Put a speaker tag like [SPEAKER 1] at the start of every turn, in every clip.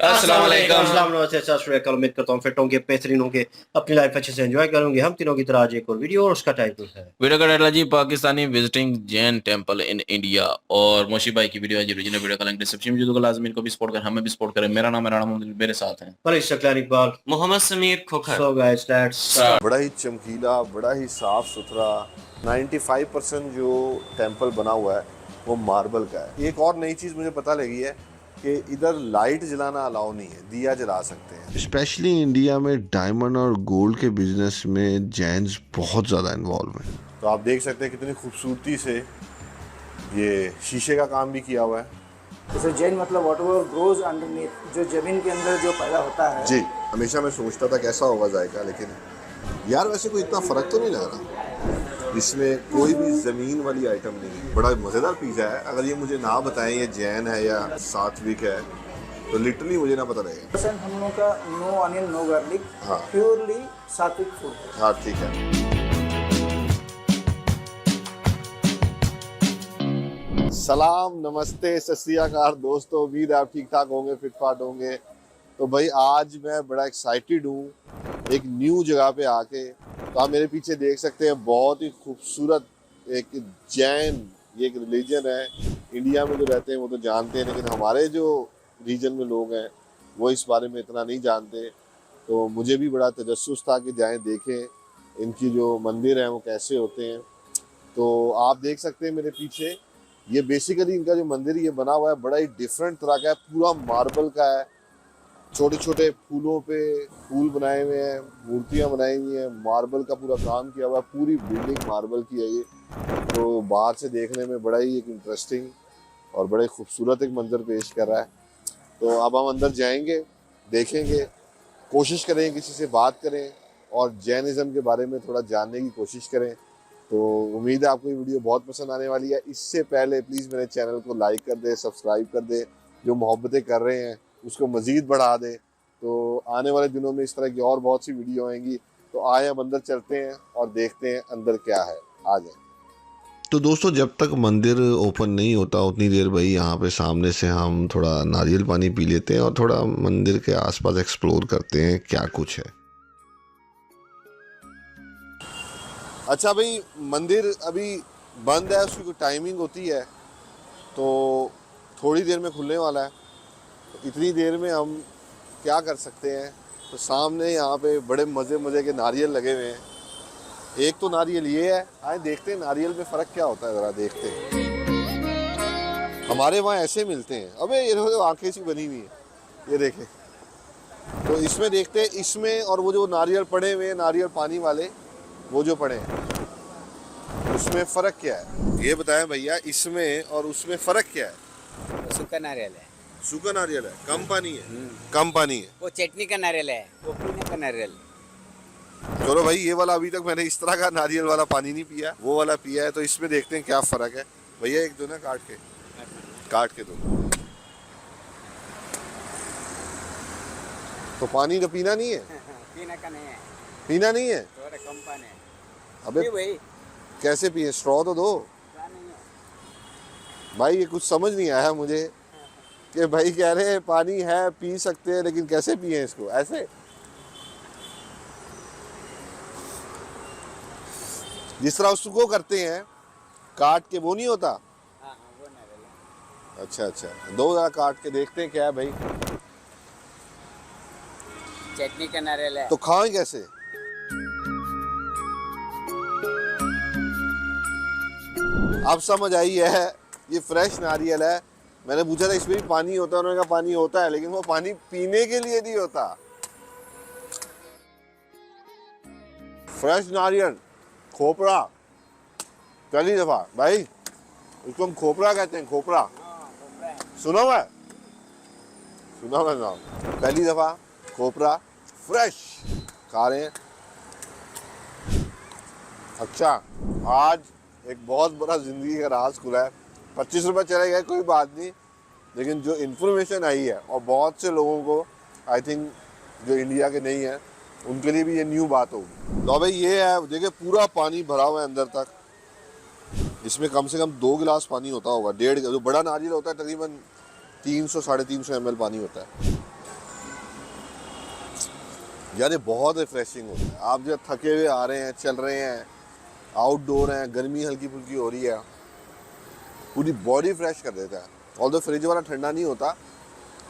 [SPEAKER 1] अस्सलाम वालेकुम।
[SPEAKER 2] अस्सलाम नमस्ते सत श्री अकाल। उम्मीद करता हूँ फिट होंगे, बेहतरीन होंगे, अपनी लाइफ अच्छे से एंजॉय करेंगे। हम तीनों की तरह आज एक और वीडियो और उसका टाइटल है
[SPEAKER 1] वीडियो का टाइटल जी Pakistani visiting Jain temple in India. और मोशी भाई की वीडियो है जी, ओरिजिनल वीडियो का लिंक डिस्क्रिप्शन में जो लाजमी इनको भी सपोर्ट करें, हमें भी सपोर्ट करें। मेरा नाम है राणा मोहम्मद, मेरे साथ हैं
[SPEAKER 2] Malik Shaklan Iqbal,
[SPEAKER 3] Mohammad Sameer Khokhar.
[SPEAKER 2] So guys let's start.
[SPEAKER 4] बड़ा ही चमकीला, बड़ा ही साफ सुथरा 95% जो टेंपल बना हुआ है वो मार्बल का है। एक और नई चीज़ मुझे पता लगी है कि इधर लाइट जलाना अलाउ नहीं है, दिया जला सकते हैं।
[SPEAKER 5] स्पेशली इंडिया में डायमंड और गोल्ड के बिजनेस में जैन्स बहुत ज़्यादा इन्वॉल्व हैं।
[SPEAKER 4] तो आप देख सकते हैं कितनी खूबसूरती से ये शीशे का काम भी किया हुआ है।
[SPEAKER 6] जैसे जैन मतलब व्हाटएवर ग्रोज अंडरनीथ, जो जमीन के अंदर जो पैदा होता है।
[SPEAKER 4] जी, हमेशा मैं सोचता था कैसा होगा जायका, लेकिन यार वैसे कोई इतना फ़र्क तो नहीं लग रहा। इसमें कोई भी ज़मीन वाली आइटम नहीं है। बड़ा मज़ेदार पिज़्ज़ा है। अगर ये मुझे ना बताएं ये जैन है या सात्विक है तो लिटरली मुझे ना पता रहेगा।
[SPEAKER 6] परसेंट हम लोग का नो अनियन नो गार्लिक,
[SPEAKER 4] हाँ।
[SPEAKER 6] प्योरली सात्विक फूड है।
[SPEAKER 4] हाँ ठीक है। सलाम, नमस्ते, सत श्री अकाल दोस्तों। उम्मीद है आप ठीक ठाक होंगे, फिट फाट होंगे। तो भाई आज मैं बड़ा एक्साइटेड हूँ एक न्यू जगह पे आके। तो आप मेरे पीछे देख सकते हैं बहुत ही खूबसूरत एक जैन, ये एक रिलीजन है। इंडिया में जो रहते हैं वो तो जानते हैं, लेकिन हमारे जो रीजन में लोग हैं वो इस बारे में इतना नहीं जानते। तो मुझे भी बड़ा तजस्सुस था कि जाएं देखें इनकी जो मंदिर हैं वो कैसे होते हैं। तो आप देख सकते हैं मेरे पीछे ये बेसिकली इनका जो मंदिर ये बना हुआ है बड़ा ही डिफरेंट तरह का है। पूरा मार्बल का है, छोटे छोटे फूलों पे फूल बनाए हुए हैं, मूर्तियाँ बनाई हुई हैं, मार्बल का पूरा काम किया हुआ है। पूरी बिल्डिंग मार्बल की है ये। तो बाहर से देखने में बड़ा ही एक इंटरेस्टिंग और बड़े खूबसूरत एक मंजर पेश कर रहा है। तो अब हम अंदर जाएंगे, देखेंगे, कोशिश करें किसी से बात करें और जैनिज़्म के बारे में थोड़ा जानने की कोशिश करें। तो उम्मीद है आपको ये वीडियो बहुत पसंद आने वाली है। इससे पहले प्लीज़ मेरे चैनल को लाइक कर दे, सब्सक्राइब कर दे, जो मोहब्बतें कर रहे हैं उसको मज़ीद बढ़ा दे। तो आने वाले दिनों में इस तरह की और बहुत सी वीडियो आएंगी। तो आए हम अंदर चलते हैं और देखते हैं अंदर क्या है। आ जाए।
[SPEAKER 5] तो दोस्तों जब तक मंदिर ओपन नहीं होता उतनी देर भाई यहाँ पे सामने से हम थोड़ा नारियल पानी पी लेते हैं और थोड़ा मंदिर के आसपास एक्सप्लोर करते हैं क्या कुछ है।
[SPEAKER 4] अच्छा भाई, मंदिर अभी बंद है, उसकी कोई टाइमिंग होती है तो थोड़ी देर में खुलने वाला है। तो इतनी देर में हम क्या कर सकते हैं, तो सामने यहाँ पे बड़े मज़े के नारियल लगे हुए हैं। एक तो नारियल ये है, आए देखते हैं नारियल में फ़र्क क्या होता है, ज़रा देखते हैं। हमारे वहाँ ऐसे मिलते हैं। अबे ये तो आँखें सी बनी हुई है, ये देखें। तो इसमें देखते हैं, इसमें और वो जो नारियल पड़े हुए हैं, नारियल पानी वाले वो जो पड़े हैं, उसमें फ़र्क क्या है ये बताएं भैया। इसमें और उसमें फ़र्क क्या है?
[SPEAKER 7] सूखा नारियल है,
[SPEAKER 4] सूखा नारियल है, कम पानी है, कम पानी है।
[SPEAKER 7] वो चटनी का नारियल है, वो पीने का नारियल।
[SPEAKER 4] चलो भाई, ये वाला अभी तक मैंने इस तरह का नारियल वाला पानी नहीं पिया, वो वाला पिया है। तो इसमें देखते हैं क्या फ़र्क है। भैया एक दो ना काट के दो। तो पानी का पीना नहीं है?
[SPEAKER 7] पीने का नहीं है,
[SPEAKER 4] पीना नहीं है?
[SPEAKER 7] थोड़ा कम पानी है।
[SPEAKER 4] अबे
[SPEAKER 7] भाई
[SPEAKER 4] कैसे पिए? स्ट्रॉ तो दो भाई। ये कुछ समझ नहीं आया मुझे कि भाई कह रहे हैं पानी है, पी सकते हैं, लेकिन कैसे पिए इसको? ऐसे जिस तरह उसको करते हैं काट के, वो नहीं होता?
[SPEAKER 7] हाँ, वो नारियल है।
[SPEAKER 4] अच्छा, दो जरा काट के देखते हैं क्या है भाई।
[SPEAKER 7] चटनी का नारियल है।
[SPEAKER 4] तो खाएं कैसे? अब समझ आई है, ये फ्रेश नारियल है। मैंने पूछा था इसमें भी पानी होता है, उन्होंने कहा पानी होता है, लेकिन वो पानी पीने के लिए नहीं होता। फ्रेश नारियल, खोपरा, पहली दफा भाई इसको हम खोपरा कहते हैं, खोपरा। सुना हुआ है नाम, पहली दफा खोपरा फ्रेश खा रहे हैं। अच्छा, आज एक बहुत बड़ा ज़िंदगी का राज खुला है। 25 रुपये चले गए कोई बात नहीं, लेकिन जो इन्फॉर्मेशन आई है और बहुत से लोगों को, आई थिंक जो इंडिया के नहीं है उनके लिए भी ये न्यू बात होगी। तो भाई ये है, देखिए पूरा पानी भरा हुआ है अंदर तक। इसमें कम से कम 2 गिलास पानी होता होगा, 1.5। जो बड़ा नारियल होता है तकरीबन 300 साढ़े 300 ml पानी होता है। यार ये बहुत रिफ्रेशिंग होता है। आप जब थके हुए आ रहे हैं, चल रहे हैं, आउटडोर हैं, गर्मी हल्की फुल्की हो रही है, पूरी बॉडी फ्रेश कर देता है। ऑल्दो फ्रिज वाला ठंडा नहीं होता,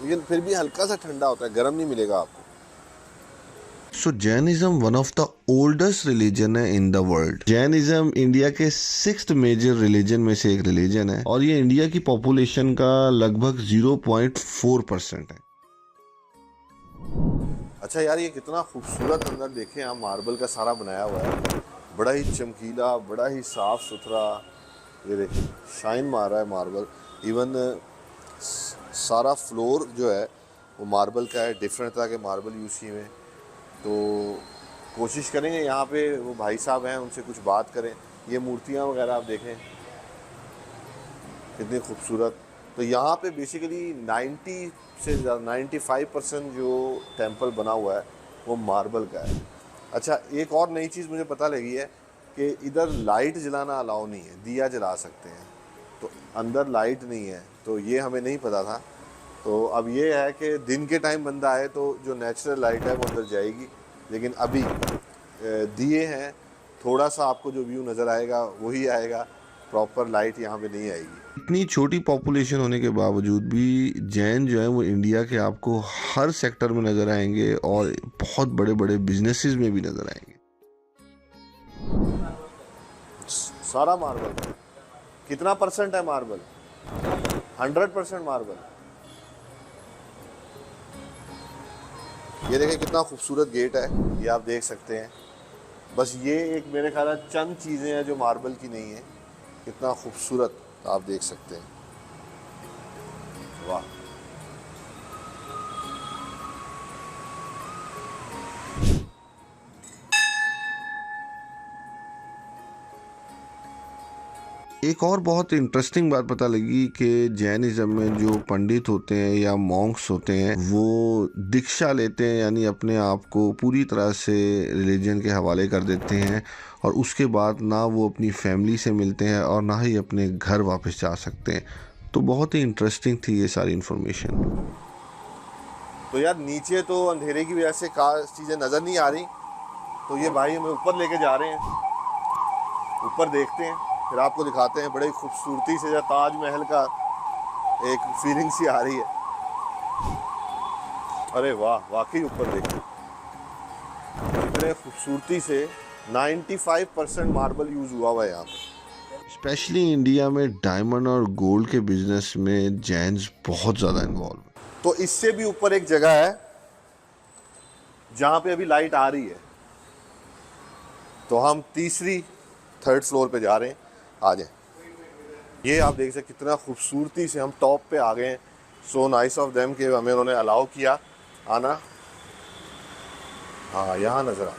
[SPEAKER 4] लेकिन फिर भी हल्का सा ठंडा होता है, गर्म नहीं मिलेगा आपको।
[SPEAKER 5] So Jainism one of the oldest religion है in the world. Jainism India के 6th मेजर रिलीजन में से एक रिलीजन है और ये इंडिया की पॉपुलेशन का लगभग 0.4% है।
[SPEAKER 4] अच्छा यार, ये कितना खूबसूरत अंदर देखें आप, मार्बल का सारा बनाया हुआ है, बड़ा ही चमकीला, बड़ा ही साफ सुथरा। ये देखिए शाइन मार रहा है मार्बल। इवन सारा फ्लोर जो है वो मार्बल का है, डिफरेंट तरह के मार्बल यूज़ किए हुए हैं। तो कोशिश करेंगे यहाँ पे वो भाई साहब हैं उनसे कुछ बात करें। ये मूर्तियाँ वगैरह आप देखें कितनी खूबसूरत। तो यहाँ पे बेसिकली 90 से 95% जो टेंपल बना हुआ है वो मार्बल का है। अच्छा, एक और नई चीज़ मुझे पता लगी है कि इधर लाइट जलाना अलाउ नहीं है, दिया जला सकते हैं, तो अंदर लाइट नहीं है, तो ये हमें नहीं पता था। तो अब ये है कि दिन के टाइम बंदा आए तो जो नेचुरल लाइट है वो अंदर जाएगी, लेकिन अभी दिए हैं, थोड़ा सा आपको जो व्यू नज़र आएगा वही आएगा, प्रॉपर लाइट यहाँ पे नहीं आएगी।
[SPEAKER 5] इतनी छोटी पॉपुलेशन होने के बावजूद भी जैन जो है वो इंडिया के आपको हर सेक्टर में नज़र आएंगे और बहुत बड़े बड़े बिजनेसेस में भी नज़र आएंगे।
[SPEAKER 4] सारा मार्बल। कितना परसेंट है मार्बल? 100% मार्बल। ये देखें कितना खूबसूरत गेट है, ये आप देख सकते हैं। बस ये एक मेरे ख्याल में चंद चीज़ें हैं जो मार्बल की नहीं है। कितना खूबसूरत आप देख सकते हैं, वाह।
[SPEAKER 5] एक और बहुत इंटरेस्टिंग बात पता लगी कि जैनिज्म में जो पंडित होते हैं या मॉन्क्स होते हैं वो दीक्षा लेते हैं, यानी अपने आप को पूरी तरह से रिलीजन के हवाले कर देते हैं और उसके बाद ना वो अपनी फैमिली से मिलते हैं और ना ही अपने घर वापस जा सकते हैं। तो बहुत ही इंटरेस्टिंग थी ये सारी इन्फॉर्मेशन।
[SPEAKER 4] तो यार नीचे तो अंधेरे की वजह से चीज़ें नज़र नहीं आ रही, तो ये भाई हमें ऊपर लेके जा रहे हैं। ऊपर देखते हैं, फिर आपको दिखाते हैं। बड़ी खूबसूरती से ताजमहल का एक फीलिंग सी आ रही है। अरे वाह, वाकई ऊपर देखिए कितने खूबसूरती से 95% मार्बल यूज़ हुआ हुआ है यहाँ पे।
[SPEAKER 5] स्पेशली इंडिया में डायमंड और गोल्ड के बिजनेस में जैन्स बहुत ज़्यादा इन्वॉल्व है।
[SPEAKER 4] तो इससे भी ऊपर एक जगह है जहाँ पे अभी लाइट आ रही है, तो हम 3rd फ्लोर पे जा रहे हैं। आ जाए। ये आप देख सकते कितना खूबसूरती से हम टॉप पे आ गए हैं। सो नाइस ऑफ देम कि हमें उन्होंने अलाउ किया आना। हाँ, यहाँ नज़र आ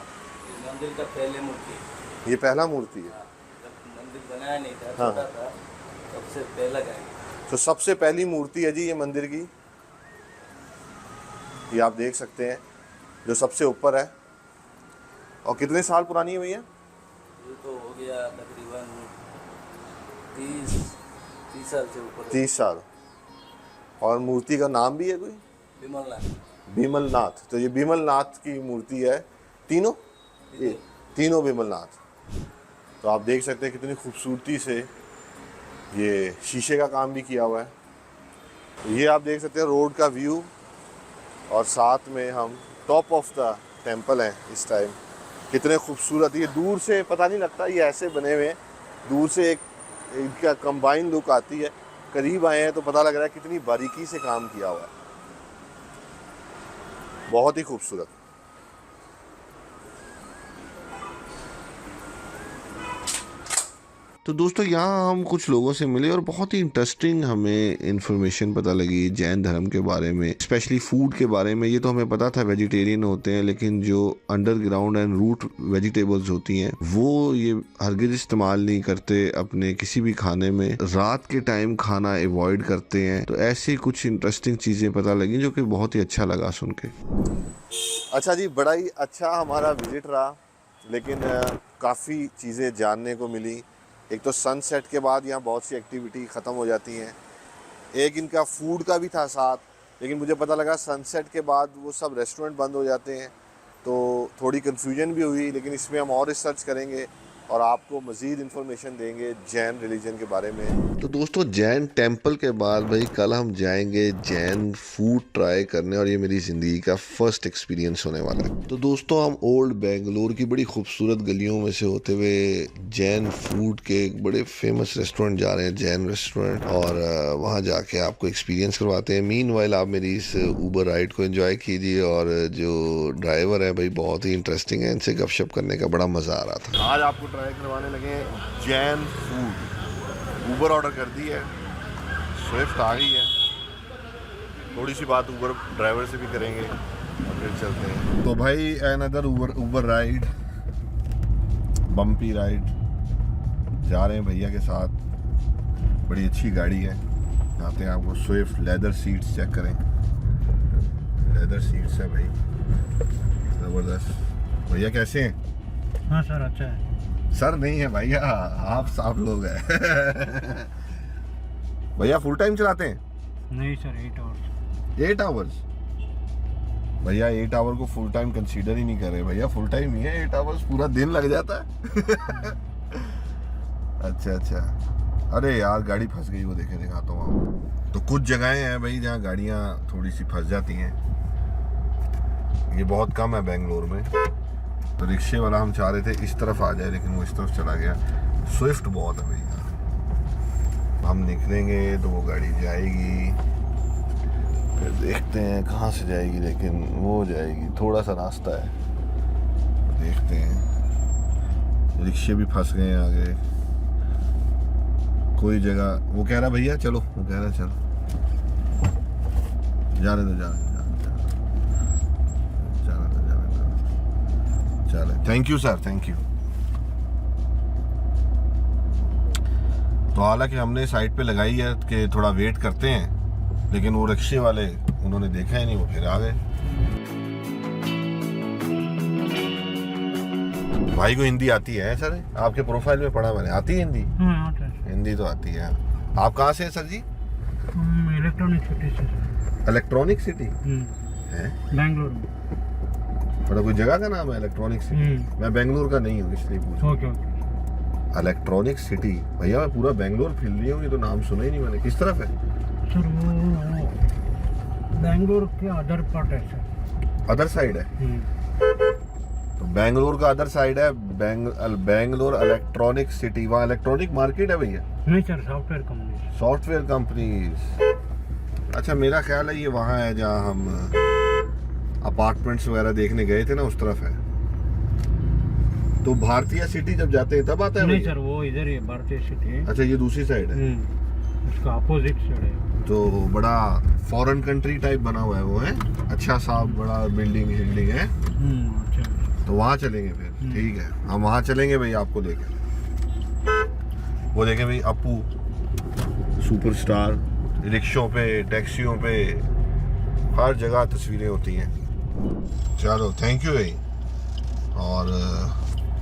[SPEAKER 3] मंदिर का पहले मूर्ति,
[SPEAKER 4] ये पहला मूर्ति है।
[SPEAKER 3] जब मंदिर बनाया नहीं था,
[SPEAKER 4] हाँ।
[SPEAKER 3] छोटा था, सबसे पहला गाय।
[SPEAKER 4] तो सबसे पहली मूर्ति है जी ये मंदिर की, ये आप देख सकते हैं जो सबसे ऊपर है। और कितने साल पुरानी है भैया?
[SPEAKER 3] ये तो हो गया तकरीबन 30 साल से ऊपर।
[SPEAKER 4] 30 साल। और मूर्ति का नाम भी है कोई?
[SPEAKER 3] विमलनाथ।
[SPEAKER 4] भीमलनाथ। तो ये भीमलनाथ की मूर्ति है। तीनों ये तीनों भीमलनाथ। तो आप देख सकते हैं कितनी खूबसूरती से ये शीशे का काम भी किया हुआ है। तो ये आप देख सकते हैं रोड का व्यू, और साथ में हम टॉप ऑफ द टेंपल हैं इस टाइम। कितने खूबसूरत, ये दूर से पता नहीं लगता ये ऐसे बने हुए हैं, दूर से एक इनका कंबाइन लुक आती है। करीब आए हैं तो पता लग रहा है कितनी बारीकी से काम किया हुआ है, बहुत ही खूबसूरत।
[SPEAKER 5] तो दोस्तों यहाँ हम कुछ लोगों से मिले और बहुत ही इंटरेस्टिंग हमें इन्फॉर्मेशन पता लगी जैन धर्म के बारे में, स्पेशली फूड के बारे में। ये तो हमें पता था वेजिटेरियन होते हैं, लेकिन जो अंडरग्राउंड एंड रूट वेजिटेबल्स होती हैं वो ये हरगिज इस्तेमाल नहीं करते अपने किसी भी खाने में, रात के टाइम खाना अवॉइड करते हैं। तो ऐसी कुछ इंटरेस्टिंग चीज़ें पता लगी जो कि बहुत ही अच्छा लगा सुन के।
[SPEAKER 4] अच्छा जी, बड़ा ही अच्छा हमारा विजिट रहा, लेकिन काफ़ी चीज़ें जानने को मिली। एक तो सनसेट के बाद यहाँ बहुत सी एक्टिविटी ख़त्म हो जाती हैं, एक इनका फूड का भी था साथ, लेकिन मुझे पता लगा सनसेट के बाद वो सब रेस्टोरेंट बंद हो जाते हैं, तो थोड़ी कन्फ्यूजन भी हुई, लेकिन इसमें हम और रिसर्च करेंगे और आपको मज़ीद इन्फॉर्मेशन देंगे जैन रिलीजन के बारे में।
[SPEAKER 5] तो दोस्तों जैन टेम्पल के बाद भाई कल हम जाएंगे जैन फूड ट्राई करने, और ये मेरी ज़िंदगी का फर्स्ट एक्सपीरियंस होने वाला है। तो दोस्तों हम ओल्ड बेंगलोर की बड़ी खूबसूरत गलियों में से होते हुए जैन फूड के एक बड़े फेमस रेस्टोरेंट जा रहे हैं, जैन रेस्टोरेंट, और वहाँ जाके आपको एक्सपीरियंस करवाते हैं। मीनवाइल आप मेरी इस ऊबर राइड को एंजॉय कीजिए, और जो ड्राइवर है भाई बहुत ही इंटरेस्टिंग है, इनसे गपशप करने का बड़ा मज़ा आ रहा था।
[SPEAKER 4] आज आपको ट्राई करवाने लगे जैन फूड। ऊबर ऑर्डर कर दी है, स्विफ्ट आ गई है, थोड़ी सी बात ऊबर ड्राइवर से भी करेंगे और फिर चलते हैं। तो भाई another Uber ride, bumpy ride, जा रहे हैं भैया के साथ। बड़ी अच्छी गाड़ी है, आते हैं आपको स्विफ्ट। लेदर सीट्स चेक करें, लेदर सीट्स है भाई, ज़बरदस्त। भैया कैसे हैं?
[SPEAKER 6] हाँ सर, अच्छा है।
[SPEAKER 4] सर नहीं है भैया, आप साफ लोग हैं। भैया फुल टाइम चलाते हैं?
[SPEAKER 6] नहीं सर, 8 आवर्स।
[SPEAKER 4] 8 आवर्स? भैया 8 आवर को फुल टाइम कंसीडर ही नहीं कर रहे भैया, फुल टाइम ही है 8 आवर्स, पूरा दिन लग जाता है। अच्छा अच्छा, अरे यार गाड़ी फंस गई, वो देखे दिखाता हूँ आपको। तो कुछ जगहें हैं भाई जहाँ गाड़ियाँ थोड़ी सी फंस जाती हैं, ये बहुत कम है बेंगलोर में। तो रिक्शे वाला हम चाह रहे थे इस तरफ आ जाए, लेकिन वो इस तरफ चला गया। स्विफ्ट बहुत है भैया, हम निकलेंगे तो वो गाड़ी जाएगी, फिर देखते हैं कहाँ से जाएगी, लेकिन वो जाएगी, थोड़ा सा रास्ता है, देखते हैं। रिक्शे भी फंस गए हैं आगे, कोई जगह। वो कह रहा भैया चलो, वो कह रहा चलो, जाने दो जाने दो जाने दो जाने दो, चले। Thank you sir, thank you. तो हालांकि हमने साइड पे लगाई है कि थोड़ा वेट करते हैं, लेकिन वो रिक्शे वाले उन्होंने देखा ही नहीं, वो फिर आ गए। भाई को हिंदी आती है सर? आपके प्रोफाइल में पढ़ा मैंने, आती है हिंदी? हिंदी तो आती है। आप कहाँ से हैं सर जी?
[SPEAKER 6] इलेक्ट्रॉनिक सिटी से।
[SPEAKER 4] इलेक्ट्रॉनिक सिटी है
[SPEAKER 6] बेंगलोर में।
[SPEAKER 4] मतलब कोई जगह का नाम है इलेक्ट्रॉनिक सिटी? मैं बेंगलोर का नहीं हूँ इसलिए पूछा।
[SPEAKER 6] Okay okay.
[SPEAKER 4] Electronic city? भैया मैं पूरा बेंगलोर फिर लिया हूँ, ये तो नाम सुना ही नहीं मैंने। किस तरफ है
[SPEAKER 6] सर? वो बेंगलोर के अदर पार्ट है सर।
[SPEAKER 4] अदर साइड है? तो बेंगलोर का अदर साइड है बेंगलोर इलेक्ट्रॉनिक सिटी, वहाँ इलेक्ट्रॉनिक मार्केट है भैया?
[SPEAKER 6] नहीं sir, software company.
[SPEAKER 4] Software companies? अच्छा, मेरा ख्याल है ये वहाँ है जहाँ हम अपार्टमेंट्स वगैरह देखने गए थे ना, उस तरफ है। तो भारतीय सिटी जब जाते हैं तब आता है?
[SPEAKER 6] नहीं सर, वो इधर ही भारतीय सिटी है।
[SPEAKER 4] अच्छा, ये दूसरी साइड है,
[SPEAKER 6] उसका अपोजिट साइड है।
[SPEAKER 4] तो बड़ा फॉरेन कंट्री टाइप बना हुआ है वो, है अच्छा सा बड़ा बिल्डिंग है।
[SPEAKER 6] अच्छा,
[SPEAKER 4] तो वहाँ चलेंगे फिर, ठीक है, हम वहाँ चलेंगे भाई आपको लेकर। वो देखें भाई अपू सुपरस्टार, रिक्शों पे, टैक्सियों पे, हर जगह तस्वीरें होती हैं। चलो थैंक यू भाई। और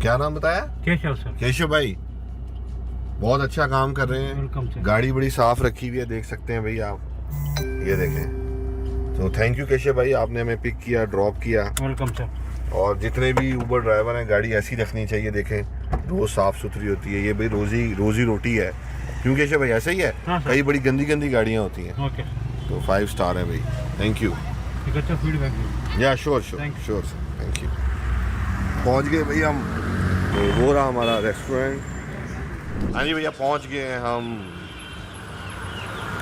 [SPEAKER 4] क्या नाम बताया?
[SPEAKER 6] केशव सर।
[SPEAKER 4] केशव भाई बहुत अच्छा काम कर रहे हैं।
[SPEAKER 6] Welcome sir.
[SPEAKER 4] गाड़ी बड़ी साफ रखी हुई है, देख सकते हैं भाई आप, ये देखें। तो थैंक यू केशव भाई, आपने हमें पिक किया, ड्रॉप किया।
[SPEAKER 6] Welcome sir.
[SPEAKER 4] और जितने भी ऊबर ड्राइवर हैं, गाड़ी ऐसी रखनी चाहिए, देखें रोज साफ सुथरी होती है। ये भाई रोजी रोटी है, क्योंकि केशव भाई ऐसा ही है।
[SPEAKER 6] हाँ
[SPEAKER 4] कई बड़ी गंदी गाड़ियाँ होती हैं।
[SPEAKER 6] ओके,
[SPEAKER 4] तो 5 स्टार है भाई, थैंक यू।
[SPEAKER 6] एक अच्छा फीडबैक।
[SPEAKER 4] या श्योर सर, थैंक यू। पहुंच गए भाई हम, तो वो रहा हमारा रेस्टोरेंट। हाँ जी भैया, पहुंच गए हैं हम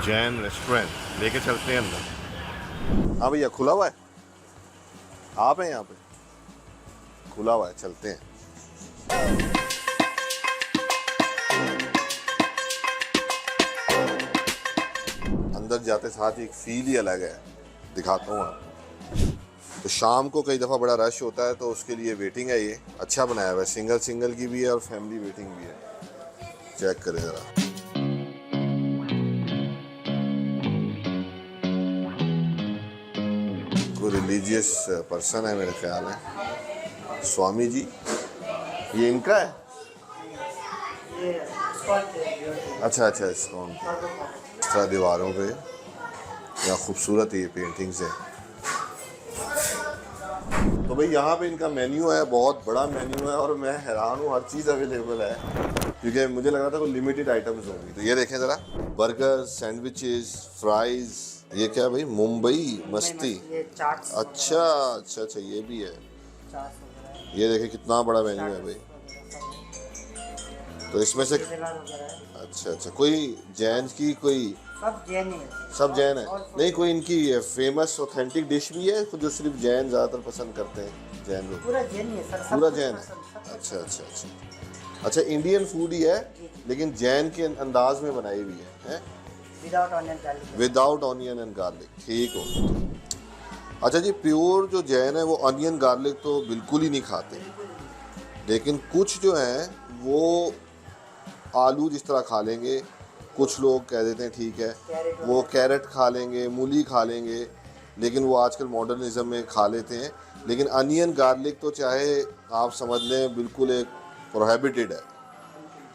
[SPEAKER 4] जैन रेस्टोरेंट, लेके चलते हैं अंदर। हाँ भैया, खुला हुआ है? आप हैं यहाँ पे? खुला हुआ है, चलते हैं। अंदर जाते साथ ही एक फील ही अलग है, दिखाता हूँ आपको। तो शाम को कई दफ़ा बड़ा रश होता है, तो उसके लिए वेटिंग है। ये अच्छा बनाया हुआ है, सिंगल की भी है और फैमिली वेटिंग भी है। चेक करें ज़रा। कोई रिलीजियस पर्सन है मेरे ख्याल है, स्वामी जी, ये इनका है? अच्छा, इस्कॉन इस तरह दीवारों पे या खूबसूरत ये पेंटिंग्स है। तो तो भाई यहाँ पे इनका मेन्यू है, बहुत बड़ा मेन्यू है और मैं हैरान हूँ, हर चीज़ अवेलेबल है क्योंकि मुझे लग रहा था कोई लिमिटेड आइटम्स होंगी। तो ये देखें ज़रा, बर्गर, सैंडविचेस, फ्राइज, ये क्या भाई, मुंबई मस्ती, अच्छा अच्छा अच्छा, ये भी है। ये देखें कितना बड़ा मेन्यू है भाई। तो इसमें से अच्छा अच्छा, कोई जैन की कोई सब जैन है? नहीं, कोई इनकी फेमस ऑथेंटिक डिश भी है जो सिर्फ जैन ज़्यादातर पसंद करते हैं, जैन लोग? पूरा जैन है सर, पूरा जैन है। अच्छा अच्छा अच्छा अच्छा, इंडियन फूड ही है लेकिन जैन के अंदाज में बनाई हुई है, विदाउट ऑनियन एंड गार्लिक। ठीक हो। अच्छा जी, प्योर जो जैन है वो ऑनियन गार्लिक तो बिल्कुल ही नहीं खाते, लेकिन कुछ जो हैं वो आलू जिस तरह खा लेंगे, कुछ लोग कह देते हैं ठीक है वो कैरेट खा लेंगे, मूली खा लेंगे, लेकिन वो आजकल मॉडर्निज्म में खा लेते हैं। लेकिन अनियन गार्लिक तो चाहे आप समझ लें बिल्कुल एक प्रोहिबिटेड है,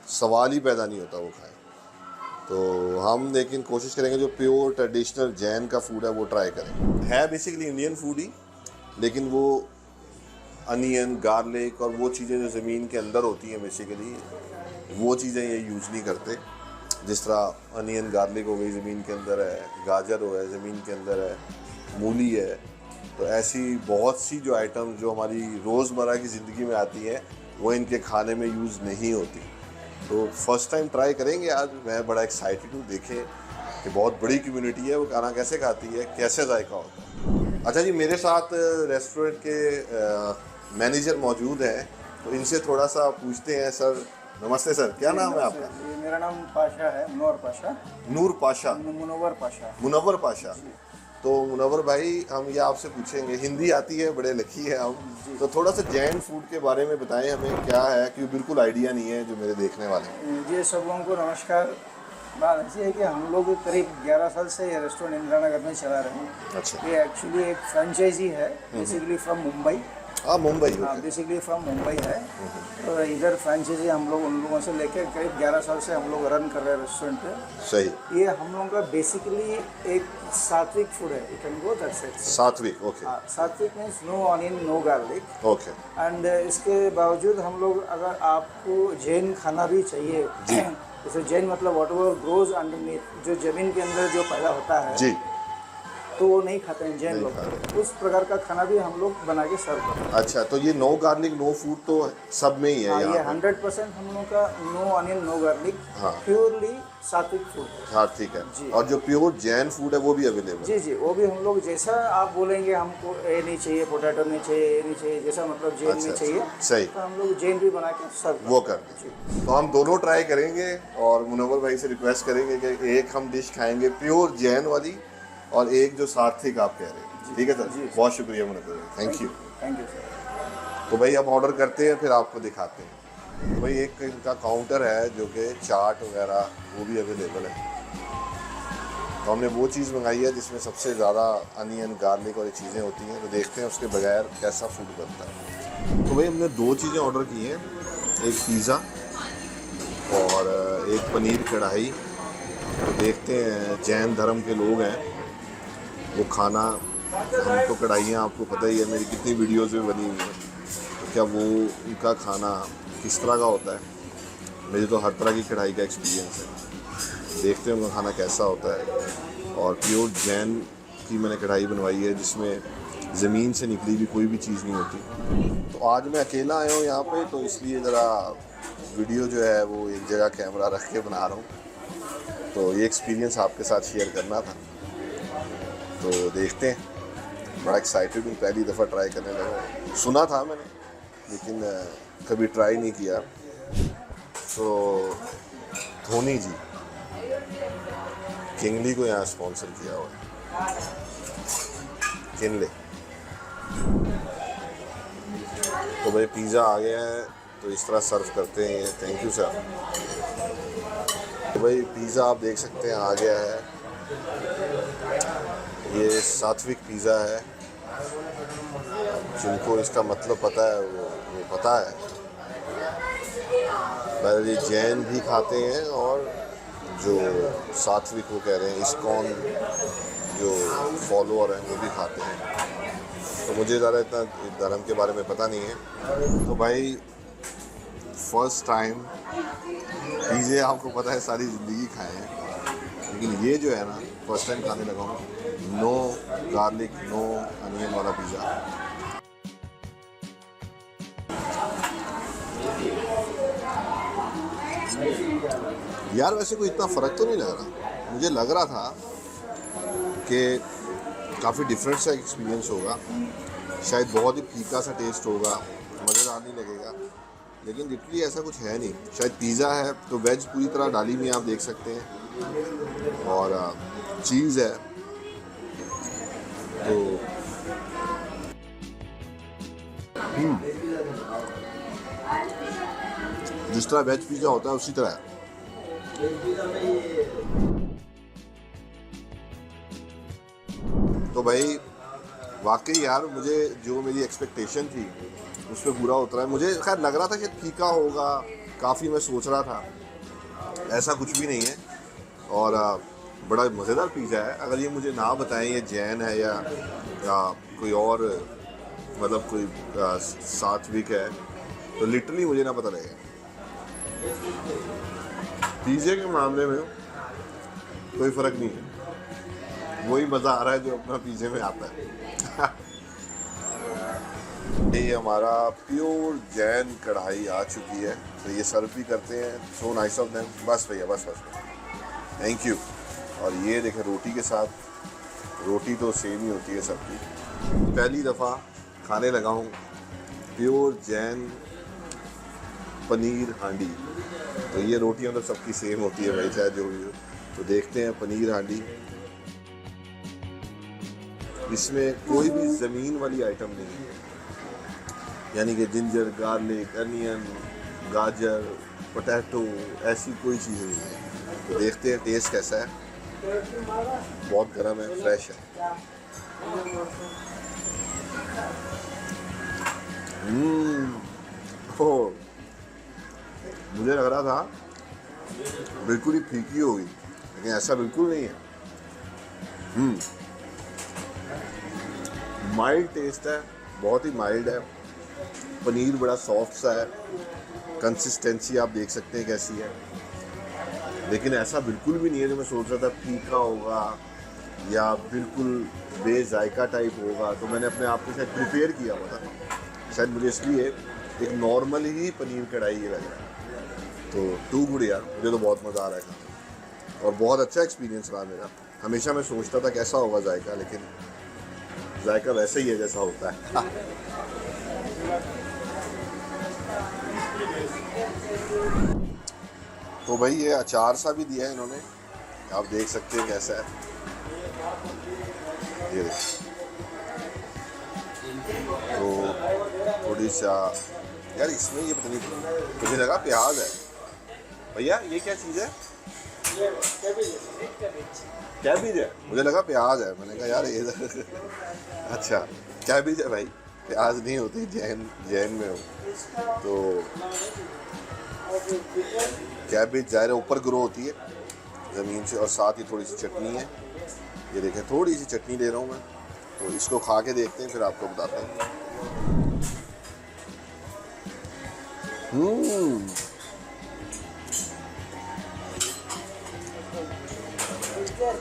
[SPEAKER 4] सवाल ही पैदा नहीं होता वो खाएं। तो हम लेकिन कोशिश करेंगे जो प्योर ट्रेडिशनल जैन का फूड है वो ट्राई करें। है बेसिकली इंडियन फूड ही, लेकिन वो अनियन गार्लिक और वो चीज़ें जो ज़मीन के अंदर होती हैं बेसिकली वो चीज़ें ये यूज़ नहीं करते। जिस तरह अनियन गार्लिक हो गई ज़मीन के अंदर है, गाजर हो है ज़मीन के अंदर है, मूली है, तो ऐसी बहुत सी जो आइटम जो हमारी रोज़मर्रा की ज़िंदगी में आती हैं वो इनके खाने में यूज़ नहीं होती। तो फर्स्ट टाइम ट्राई करेंगे आज। मैं बड़ा एक्साइटेड हूँ, देखें कि बहुत बड़ी कम्युनिटी है, वो खाना कैसे खाती है, कैसे जायका होता है। अच्छा जी, मेरे साथ रेस्टोरेंट के मैनेजर मौजूद हैं, तो इनसे थोड़ा सा पूछते हैं। सर नमस्ते सर, क्या नाम है आपका?
[SPEAKER 6] मेरा नाम पाशा है, मुनव्वर पाशा।
[SPEAKER 4] नूर पाशा?
[SPEAKER 6] मुनव्वर पाशा।
[SPEAKER 4] मुनव्वर पाशा। तो मुनव्वर भाई, हम ये आपसे पूछेंगे, हिंदी आती है, बड़े लकी है हम, तो थोड़ा सा जैन फूड के बारे में बताएं हमें, क्या है, क्योंकि बिल्कुल आइडिया नहीं है जो मेरे देखने वाले हैं।
[SPEAKER 6] जी सब लोगों को नमस्कार। बात ऐसी है कि हम लोग करीब 11 साल से ये रेस्टोरेंट इंदिरा नगर में चला रहे हैं।
[SPEAKER 4] अच्छा।
[SPEAKER 6] ये एक्चुअली एक फ्रेंचाइजी है, बेसिकली फ्रॉम मुंबई।
[SPEAKER 4] हाँ, मुंबई।
[SPEAKER 6] हाँ, बेसिकली फ्रॉम मुंबई है। तो इधर फ्रेंचाइजी हम लोग उन लोगों से लेकर करीब 11 साल से हम लोग रन कर रहे हैं रेस्टोरेंट पे।
[SPEAKER 4] सही।
[SPEAKER 6] ये हम लोगों का बेसिकली एक सात्विक फूड है, you can go that's it.
[SPEAKER 4] Sattvic, okay.
[SPEAKER 6] हाँ, sattvic means no onion, no garlic.
[SPEAKER 4] Okay.
[SPEAKER 6] And इसके बावजूद हम लोग, अगर आपको जैन खाना भी चाहिए, जैसे जैन मतलब वॉट एवर ग्रोज अंडरनीथ, जो जमीन के अंदर जो पैदा होता है
[SPEAKER 4] जी,
[SPEAKER 6] तो वो नहीं खाते हैं जैन लोग। उस प्रकार का खाना भी हम लोग बना के सर्व करते हैं।
[SPEAKER 4] अच्छा, तो ये नो गार्लिक नो फूड तो सब में ही है?
[SPEAKER 6] हाँ, ये
[SPEAKER 4] यहाँ
[SPEAKER 6] 100% हम लोग का नो ऑनियन नो गार्लिक,
[SPEAKER 4] हाँ,
[SPEAKER 6] प्योरली सात्विक फूड है।
[SPEAKER 4] हाँ ठीक है। और जो प्योर जैन फूड है वो भी अवेलेबल?
[SPEAKER 6] जी जी, वो भी हम लोग जैसा आप बोलेंगे, हमको ये नहीं चाहिए, पोटैटो नहीं चाहिए, ये नहीं चाहिए, जैसा मतलब जैन
[SPEAKER 4] अच्छा,
[SPEAKER 6] में चाहिए,
[SPEAKER 4] सही,
[SPEAKER 6] तो हम लोग जैन भी बना के सर्व
[SPEAKER 4] वो कर दें। तो हम दोनों ट्राई करेंगे और मुनव्वर भाई से रिक्वेस्ट करेंगे कि एक हम डिश खाएंगे प्योर जैन वाली और एक जो सात्विक आप कह रहे हैं। ठीक है सर, बहुत शुक्रिया मुनव्वर भाई, thank you.
[SPEAKER 6] Thank you sir.
[SPEAKER 4] तो भाई अब ऑर्डर करते हैं, फिर आपको दिखाते हैं। तो भाई एक इनका काउंटर है जो कि चाट वगैरह वो भी अवेलेबल है। तो हमने वो चीज़ मंगाई है जिसमें सबसे ज़्यादा अनियन गार्लिक और ये चीज़ें होती हैं, तो देखते हैं उसके बगैर कैसा फूड बनता है। तो भाई हमने 2 चीज़ें ऑर्डर की हैं, एक पिज़्ज़ा और एक पनीर कढ़ाई। तो देखते हैं, जैन धर्म के लोग हैं, वो खाना, हम तो कढ़ाइयाँ आपको पता ही है मेरी कितनी वीडियोज़ में बनी हुई हैं, तो क्या वो उनका खाना किस तरह का होता है। मेरी तो हर तरह की कढ़ाई का एक्सपीरियंस है, देखते हैं उनका खाना कैसा होता है। और प्योर जैन की मैंने कढ़ाई बनवाई है जिसमें ज़मीन से निकली भी कोई भी चीज़ नहीं होती। तो आज मैं अकेला आया हूँ यहाँ पे, तो इसलिए ज़रा वीडियो जो है वो एक जगह कैमरा रख के बना रहा हूँ, तो ये एक्सपीरियंस आपके साथ शेयर करना था। तो देखते हैं, बड़ा एक्साइटेड हूँ, पहली दफ़ा ट्राई करने लगा। सुना था मैंने लेकिन कभी ट्राई नहीं किया। तो धोनी जी किंगली को यहाँ स्पॉन्सर किया हुआ है, किनले। तो भाई पिज़्ज़ा आ गया है, तो इस तरह सर्व करते हैं ये। Thank you sir. तो भाई पिज़्ज़ा आप देख सकते हैं आ गया है, ये सात्विक पिज़्ज़ा है। जिनको इसका मतलब पता है वो पता है, पर ये जैन भी खाते हैं और जो सात्विक वो कह रहे हैं, इस्कॉन जो फॉलोअर हैं वो भी खाते हैं। तो मुझे ज़्यादा इतना धर्म के बारे में पता नहीं है। तो भाई फर्स्ट टाइम पिज़्ज़े आपको पता है सारी ज़िंदगी खाए हैं, लेकिन ये जो है ना फर्स्ट टाइम खाने लगा हूँ नो गार्लिक नो अनियन वाला पिज़्ज़ा। यार वैसे कोई इतना फ़र्क तो नहीं लग रहा, मुझे लग रहा था कि काफ़ी डिफरेंट सा एक्सपीरियंस होगा, शायद बहुत ही फीका सा टेस्ट होगा, मज़ेदार नहीं लगेगा, लेकिन लिटरली ऐसा कुछ है नहीं। शायद पिज़्ज़ा है तो वेज पूरी तरह डाली हुई आप देख सकते हैं, और चीज़ है तो जिस तरह वेज पिज़्ज़ा होता है उसी तरह है। तो भाई वाकई यार मुझे जो मेरी एक्सपेक्टेशन थी उस पर पूरा उतरा है। मुझे खैर लग रहा था कि फीका होगा, काफ़ी मैं सोच रहा था, ऐसा कुछ भी नहीं है और बड़ा मज़ेदार पिज़्ज़ा है। अगर ये मुझे ना बताएं ये जैन है या कोई और मतलब कोई सात्विक है तो लिटरली मुझे ना पता लगेगा। पिज़्ज़े के मामले में कोई फ़र्क नहीं है, वही मज़ा आ रहा है जो अपना पिज़्ज़े में आता है। ये हमारा प्योर जैन कढ़ाई आ चुकी है, तो ये सर्व भी करते हैं। So nice of them. बस भैया बस थैंक यू। और ये देखें रोटी के साथ, रोटी तो सेम ही होती है सबकी। पहली दफ़ा खाने लगा हूँ प्योर जैन पनीर हांडी। तो ये रोटियाँ तो सबकी सेम होती है भाई, चाहे जो भी हो। तो देखते हैं पनीर हांडी, इसमें कोई भी ज़मीन वाली आइटम नहीं है, यानी कि जिंजर गार्लिक अनियन गाजर पोटैटो ऐसी कोई चीज़ नहीं है। तो देखते हैं टेस्ट कैसा है। बहुत गर्म है, फ्रेश है। ओह मुझे लग रहा था बिल्कुल ही फीकी होगी, लेकिन ऐसा बिल्कुल नहीं है। माइल्ड टेस्ट है, बहुत ही माइल्ड है। पनीर बड़ा सॉफ्ट सा है, कंसिस्टेंसी आप देख सकते हैं कैसी है, लेकिन ऐसा बिल्कुल भी नहीं है जो मैं सोच रहा था फीका होगा या बिल्कुल बेजायका टाइप होगा। तो मैंने अपने आप को शायद प्रिपेयर किया हुआ था, शायद मुझे इसलिए एक नॉर्मल ही पनीर कढ़ाई ये लग रहा है। तो टू गुड यार, मुझे तो बहुत मज़ा आ रहा है और बहुत अच्छा एक्सपीरियंस रहा मेरा। हमेशा मैं सोचता था कैसा होगा जायका, लेकिन जायका वैसे ही है जैसा होता है। तो भाई ये अचार सा भी दिया है इन्होंने, आप देख सकते हैं कैसा है। ये तो थोड़ी सा यार इसमें ये पता नहीं, मुझे लगा प्याज है। भैया ये क्या चीज़ है? कैबेज है, मुझे लगा प्याज है। मैंने कहा यार ये अच्छा कैबेज है भाई, प्याज नहीं होती जैन में हो तो। कैबेज ज़ाहिर ऊपर ग्रो होती है ज़मीन से, और साथ ही थोड़ी सी चटनी है। ये देखें थोड़ी सी चटनी ले रहा हूँ मैं, तो इसको खा के देखते हैं फिर आपको बताते हैं।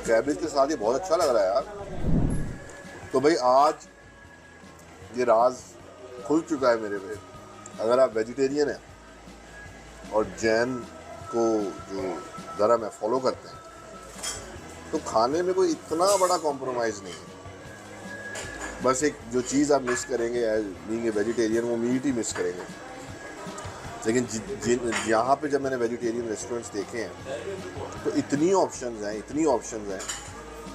[SPEAKER 4] कैबेज के साथ ये बहुत अच्छा लग रहा है यार। तो भाई आज ये राज खुल चुका है मेरे पे। अगर आप वेजिटेरियन हैं और जैन को जो धर्म है फॉलो करते हैं, तो खाने में कोई इतना बड़ा कॉम्प्रोमाइज़ नहीं है। बस एक जो चीज़ आप मिस करेंगे एज बीइंग ए वेजिटेरियन, वो मीट ही मिस करेंगे। लेकिन यहाँ पे जब मैंने वेजिटेरियन रेस्टोरेंट्स देखे हैं तो इतनी ऑप्शंस हैं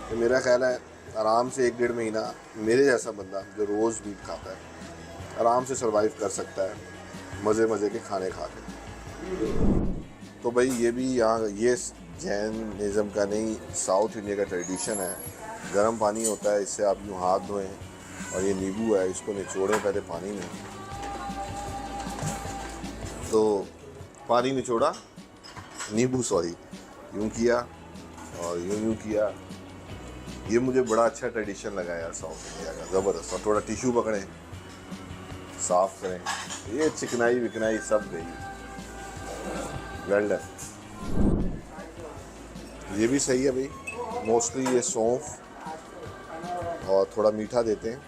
[SPEAKER 4] कि मेरा ख्याल है आराम से 1-1.5 महीना मेरे जैसा बंदा जो रोज़ मीट खाता है आराम से सर्वाइव कर सकता है मज़े के खाने खा के। तो भाई ये भी यहाँ ये जैनिज़्म का नहीं, साउथ इंडिया का ट्रेडिशन है। गर्म पानी होता है, इससे आप यूँ हाथ धोएं, और ये नींबू है इसको निचोड़ें पहले पानी में। तो पानी निचोड़ा, नींबू सॉरी यूँ किया और यूँ किया, ये मुझे बड़ा अच्छा ट्रेडिशन लगा यार साउथ इंडिया का, ज़बरदस्त। और थोड़ा टिश्यू पकड़ें, साफ करें, ये चिकनाई विकनाई सब गई। Well done. ये भी सही है भाई। मोस्टली ये सौंफ और थोड़ा मीठा देते हैं,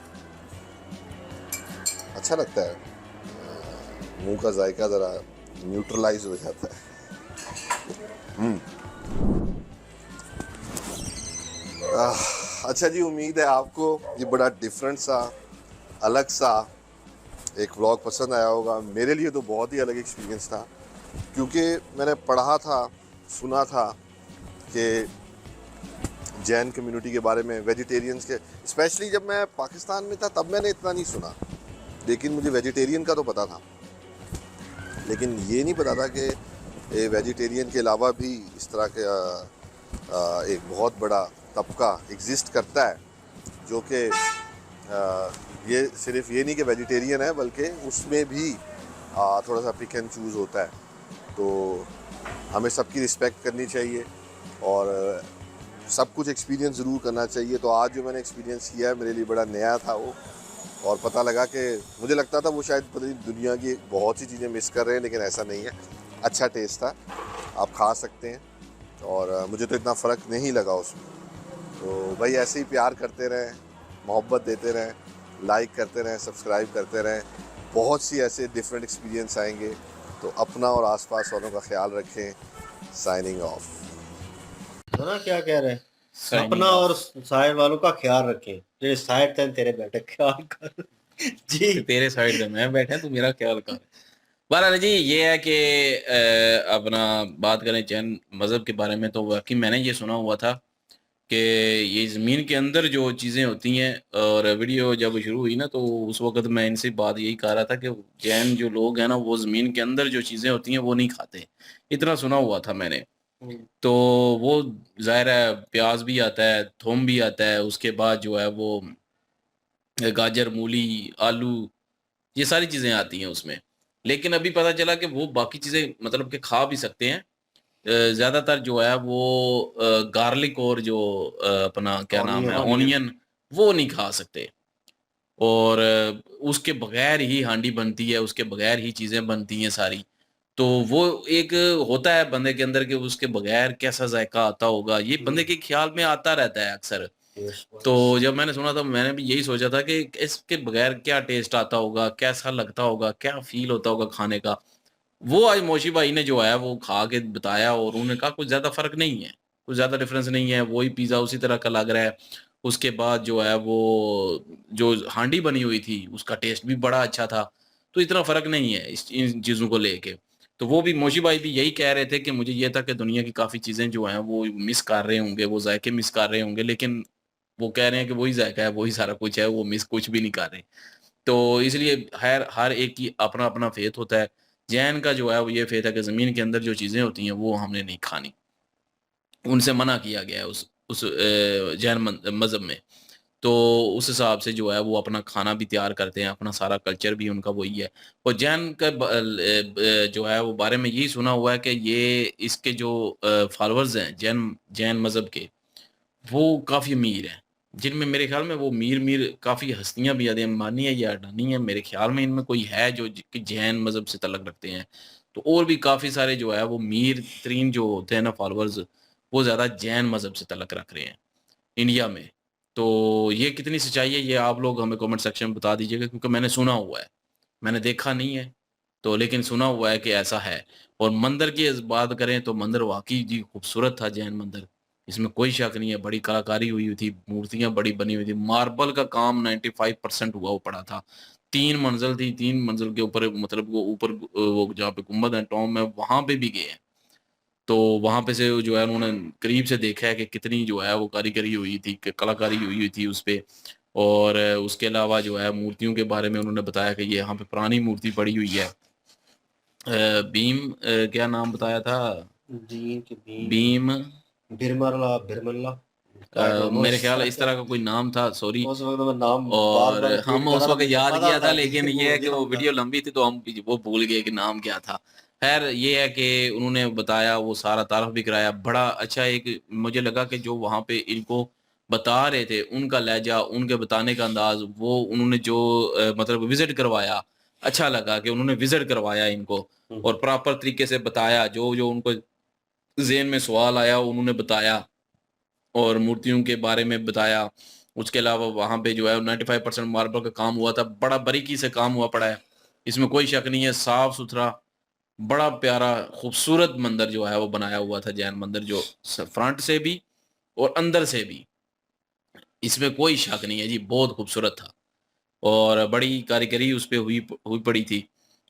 [SPEAKER 4] अच्छा लगता है। मुंह का जायका ज़रा न्यूट्रलाइज हो जाता है। अच्छा जी, उम्मीद है आपको ये बड़ा डिफरेंट सा, अलग सा एक व्लॉग पसंद आया होगा। मेरे लिए तो बहुत ही अलग एक्सपीरियंस था, क्योंकि मैंने पढ़ा था, सुना था कि जैन कम्युनिटी के बारे में, वेजिटेरियंस के, स्पेशली जब मैं पाकिस्तान में था तब मैंने इतना नहीं सुना, लेकिन मुझे वेजिटेरियन का तो पता था, लेकिन ये नहीं पता था कि वेजिटेरियन के अलावा भी इस तरह के एक बहुत बड़ा तबका एग्जिस्ट करता है, जो कि ये सिर्फ ये नहीं कि वेजिटेरियन है, बल्कि उसमें भी थोड़ा सा पिक एंड चूज़ होता है। तो हमें सबकी रिस्पेक्ट करनी चाहिए और सब कुछ एक्सपीरियंस ज़रूर करना चाहिए। तो आज जो मैंने एक्सपीरियंस किया है मेरे लिए बड़ा नया था वो, और पता लगा कि मुझे लगता था वो शायद पता नहीं दुनिया की बहुत सी चीज़ें मिस कर रहे हैं, लेकिन ऐसा नहीं है। अच्छा टेस्ट था, आप खा सकते हैं, और मुझे तो इतना फ़र्क नहीं लगा उसमें। तो भाई ऐसे ही प्यार करते रहें, मोहब्बत देते रहें, लाइक करते रहें, सब्सक्राइब करते रहें। बहुत सी ऐसे डिफरेंट एक्सपीरियंस आएंगे, तो अपना और आसपास वालों का ख्याल रखें। Signing off.
[SPEAKER 2] ना क्या कह रहे हैं,
[SPEAKER 1] Signing
[SPEAKER 2] अपना
[SPEAKER 1] off.
[SPEAKER 2] और साइड वालों का ख्याल रखें। तेरे साइड थे तेरे बेटे ख्याल कर जी।
[SPEAKER 1] तेरे साइड पे मैं बैठा, तू मेरा ख्याल कर। बहरहाल जी, ये है कि अपना बात करें जैन मज़हब के बारे में, तो वाकई मैंने ये सुना हुआ था कि ये ज़मीन के अंदर जो चीज़ें होती हैं, और वीडियो जब शुरू हुई ना, तो उस वक़्त मैं इनसे बात यही कह रहा था कि जैन जो लोग हैं ना, वो ज़मीन के अंदर जो चीज़ें होती हैं वो नहीं खाते, इतना सुना हुआ था मैंने। तो वो ज़ाहिर है प्याज़ भी आता है, थूम भी आता है, उसके बाद जो है वो गाजर, मूली, आलू, ये सारी चीज़ें आती हैं उसमें। लेकिन अभी पता चला कि वो बाकी चीज़ें मतलब कि खा भी सकते हैं। ज़्यादातर जो है वो गार्लिक और जो अपना क्या नाम है,
[SPEAKER 2] ऑनियन
[SPEAKER 1] ऑनियन, वो नहीं खा सकते। और उसके बगैर ही हांडी बनती है, उसके बगैर ही चीज़ें बनती हैं सारी। तो वो एक होता है बंदे के अंदर कि उसके बगैर कैसा ज़ायका आता होगा, ये बंदे के ख़्याल में आता रहता है अक्सर। तो जब मैंने सुना था, मैंने भी यही सोचा था कि इसके बगैर क्या टेस्ट आता होगा, कैसा लगता होगा, क्या फ़ील होता होगा खाने का। वो आज मोशी भाई ने जो है वो खा के बताया, और उन्होंने कहा कुछ ज़्यादा फ़र्क नहीं है, कुछ ज़्यादा डिफ़रेंस नहीं है, वही पिज़्ज़ा उसी तरह का लग रहा है। उसके बाद जो है वो जो हांडी बनी हुई थी, उसका टेस्ट भी बड़ा अच्छा था। तो इतना फ़र्क नहीं है इन चीज़ों को लेके। तो वो भी मोशी भाई भी यही कह रहे थे कि मुझे ये था कि दुनिया की काफ़ी चीज़ें जो हैं वो मिस कर रहे होंगे, वो ज़ायके मिस कर रहे होंगे, लेकिन वो कह रहे हैं कि वही ज़ायका है, वही सारा कुछ है, वो मिस कुछ भी नहीं कर रहे। तो इसलिए हर हर एक की अपना-अपना फ़ेथ होता है। जैन का जो है वो ये फ़ेथ है कि ज़मीन के अंदर जो चीज़ें होती हैं वो हमने नहीं खानी। उनसे मना किया गया है उस जैन मज़हब में। तो उस हिसाब से जो है वो अपना खाना भी तैयार करते हैं, अपना सारा कल्चर भी उनका वही है। और जैन का जो है वो बारे में यही सुना हुआ है कि ये इसके जो फ़ॉलोअर्स हैं जैन जैन मज़हब के, वो काफ़ी अमीर हैं। जिनमें मेरे ख़्याल में वो मीर-मीर काफ़ी हस्तियाँ भी हैं, अंबानी है या अडानी है, मेरे ख़्याल में इनमें कोई है जो कि जैन मज़हब से तल्लुक़ रखते हैं। तो और भी काफ़ी सारे जो है वो मीर तरीन जो होते हैं ना फ़ॉलोअर्स, वो ज़्यादा जैन मज़हब से तल्लुक़ रख रहे हैं इंडिया में। तो ये कितनी सच्चाई है, ये आप लोग हमें कमेंट सेक्शन में बता दीजिएगा, क्योंकि मैंने सुना हुआ है। मैंने देखा नहीं है, तो लेकिन सुना हुआ है कि ऐसा है। और मंदिर की बात करें तो मंदिर वाक़ई जी खूबसूरत था जैन मंदिर। इसमें कोई शक नहीं है, बड़ी कलाकारी हुई थी, मूर्तियाँ बड़ी बनी हुई थी, मार्बल का काम 95% हुआ वो पड़ा था। 3 मंज़िल थी, 3 मंज़िल के ऊपर मतलब वो ऊपर वो जहाँ पे गुम्बद है टॉम है, वहाँ पे भी गए हैं। तो वहाँ पे से जो है उन्होंने करीब से देखा है कि कितनी जो है वो कारीगरी हुई थी, क कलाकारी हुई हुई थी उसपे। और उसके अलावा जो है मूर्तियों के बारे में उन्होंने बताया कि ये यहाँ पे पुरानी मूर्ति पड़ी हुई है। क्या नाम बताया था?
[SPEAKER 2] जी कि
[SPEAKER 1] भीम
[SPEAKER 2] बिरमल्ला आई डोंट नो।
[SPEAKER 1] मेरे ख़्याल इस तरह का कोई नाम था, सॉरी।
[SPEAKER 2] उस वक्त मैं नाम बार
[SPEAKER 1] और
[SPEAKER 2] बार रिपीट
[SPEAKER 1] हम
[SPEAKER 2] कर
[SPEAKER 1] उस
[SPEAKER 2] रहा था,
[SPEAKER 1] वक़्त
[SPEAKER 2] मुझे
[SPEAKER 1] याद
[SPEAKER 2] पता
[SPEAKER 1] किया था,
[SPEAKER 2] था
[SPEAKER 1] लेकिन
[SPEAKER 2] कि
[SPEAKER 1] ये है कि वो
[SPEAKER 2] म्यूजियम था।
[SPEAKER 1] वीडियो लंबी थी तो हम वो भूल गए कि नाम क्या था। ख़ैर ये है कि उन्होंने बताया, वो सारा तारुफ़ भी कराया। बड़ा अच्छा एक मुझे लगा कि जो वहाँ पे इनको बता रहे थे, उनका लहजा, उनके बताने का अंदाज़, वो उन्होंने जो मतलब विज़िट करवाया, अच्छा लगा कि उन्होंने विज़िट करवाया इनको और प्रॉपर तरीके से बताया, जो-जो उनको ज़हन में सवाल आया उन्होंने बताया और मूर्तियों के बारे में बताया। उसके अलावा वहाँ पे जो है 95% मार्बल का काम हुआ था, बड़ा बारीकी से काम हुआ पड़ा है। इसमें कोई शक नहीं है, साफ-सुथरा, बड़ा प्यारा, खूबसूरत मंदिर जो है वो बनाया हुआ था जैन मंदिर जो फ्रंट से भी और अंदर से भी। इसमें कोई शक नहीं है जी, बहुत खूबसूरत था और बड़ी कारीगरी उस पे हुई पड़ी थी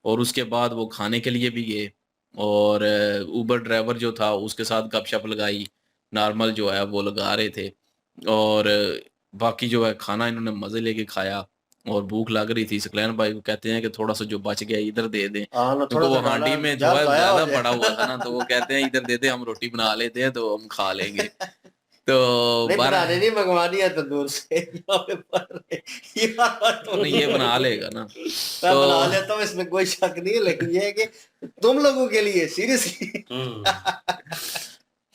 [SPEAKER 1] और उसके बाद वो खाने के लिए भी गए और उबर ड्राइवर जो था उसके साथ गपशप लगाई, नॉर्मल जो है वो लगा रहे थे और बाकी जो है खाना इन्होंने मज़े लेके खाया और भूख लग रही थी। सकलैन भाई को कहते हैं कि थोड़ा-सा जो बच गया इधर दे दें,
[SPEAKER 2] हाँ ना,
[SPEAKER 1] क्योंकि
[SPEAKER 2] थोड़ा
[SPEAKER 1] वो
[SPEAKER 2] सा
[SPEAKER 1] हांडी
[SPEAKER 2] डाला,
[SPEAKER 1] में जो
[SPEAKER 2] जब
[SPEAKER 1] है
[SPEAKER 2] ज़ाया हो
[SPEAKER 1] ज़्यादा पड़ा हुआ था ना,
[SPEAKER 2] जाए।
[SPEAKER 1] तो वो कहते हैं इधर दे दे, हम रोटी बना लेते हैं तो हम खा लेंगे। तो
[SPEAKER 2] नहीं, बनाने
[SPEAKER 1] 12
[SPEAKER 2] नहीं, मंगवानी है तंदूर से। यहाँ पे पड़ रहे, ये बात तो
[SPEAKER 1] नहीं,
[SPEAKER 2] नहीं
[SPEAKER 1] ये
[SPEAKER 2] है।
[SPEAKER 1] बना लेगा ना।
[SPEAKER 2] मैं बना
[SPEAKER 1] तो
[SPEAKER 2] लेता हूँ, इसमें कोई शक नहीं है, लेकिन ये है कि तुम लोगों के लिए सीरियसली।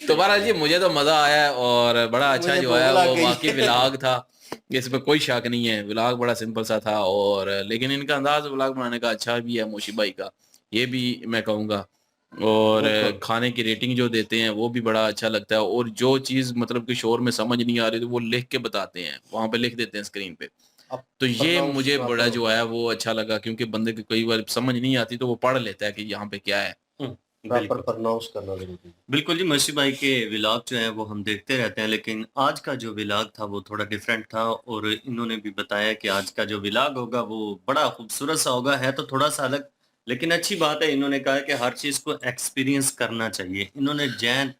[SPEAKER 1] तो बहरहाल जी मुझे तो मज़ा आया है और बड़ा अच्छा
[SPEAKER 2] मुझे
[SPEAKER 1] जो
[SPEAKER 2] भूख
[SPEAKER 1] है
[SPEAKER 2] लग
[SPEAKER 1] वो
[SPEAKER 2] गई
[SPEAKER 1] वाक़ई
[SPEAKER 2] है।
[SPEAKER 1] व्लॉग था। इसमें कोई शक नहीं है, व्लॉग बड़ा सिंपल सा था और लेकिन इनका अंदाज़ व्लॉग बनाने का अच्छा भी है मोशी भाई का, ये भी मैं कहूँगा। और
[SPEAKER 2] बिल्कुल।
[SPEAKER 1] खाने की रेटिंग जो देते हैं वो भी बड़ा अच्छा लगता है और जो चीज़ मतलब कि शोर में समझ नहीं आ रही तो वो लिख के बताते हैं, वहाँ पे लिख देते हैं स्क्रीन पे।
[SPEAKER 2] अब
[SPEAKER 1] तो ये
[SPEAKER 2] प्रोनाउंस
[SPEAKER 1] मुझे बड़ा
[SPEAKER 2] प्रॉपर
[SPEAKER 1] जो
[SPEAKER 2] होता
[SPEAKER 1] है
[SPEAKER 2] है।
[SPEAKER 1] वो अच्छा लगा क्योंकि बंदे को कई बार समझ नहीं आती तो वो पढ़ लेता है कि यहाँ पे क्या है।
[SPEAKER 2] प्रॉपर
[SPEAKER 8] बिल्कुल।
[SPEAKER 2] प्रोनाउंस करना ज़रूरी है।
[SPEAKER 8] बिल्कुल जी, मसी भाई के व्लॉग जो हैं वो हम देखते रहते हैं, लेकिन आज का जो व्लॉग था वो थोड़ा डिफरेंट था और इन्होंने भी बताया कि आज का जो व्लॉग होगा वो बड़ा खूबसूरत सा होगा, है तो थोड़ा-सा अलग, लेकिन अच्छी बात है। इन्होंने कहा कि हर चीज़ को एक्सपीरियंस करना चाहिए। इन्होंने जैन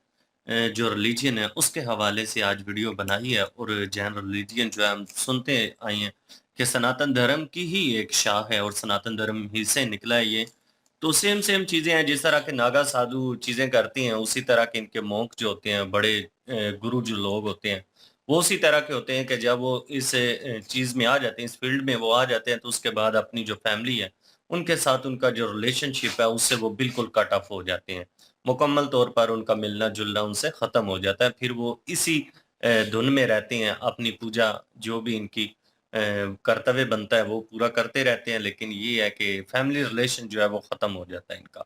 [SPEAKER 8] जो रिलीजन है उसके हवाले से आज वीडियो बनाई है और जैन रिलीजन जो है हम सुनते आए हैं कि सनातन धर्म की ही एक शाख है और सनातन धर्म ही से निकला है ये। तो सेम सेम चीज़ें हैं, जिस तरह के नागा साधु चीज़ें करती हैं, उसी तरह के इनके मोंक जो होते हैं, बड़े गुरु जो लोग होते हैं, वो उसी तरह के होते हैं कि जब वो इस चीज़ में आ जाते हैं, इस फ़ील्ड में वो आ जाते हैं, तो उसके बाद अपनी जो फ़ैमिली है, उनके साथ उनका जो रिलेशनशिप है, उससे वो बिल्कुल कट ऑफ हो जाते हैं। मुकम्मल तौर पर उनका मिलना-जुलना उनसे ख़त्म हो जाता है। फिर वो इसी धुन में रहते हैं, अपनी पूजा जो भी इनकी कर्तव्य बनता है वो पूरा करते रहते हैं, लेकिन ये है कि फैमिली रिलेशन जो है वो ख़त्म हो जाता है इनका।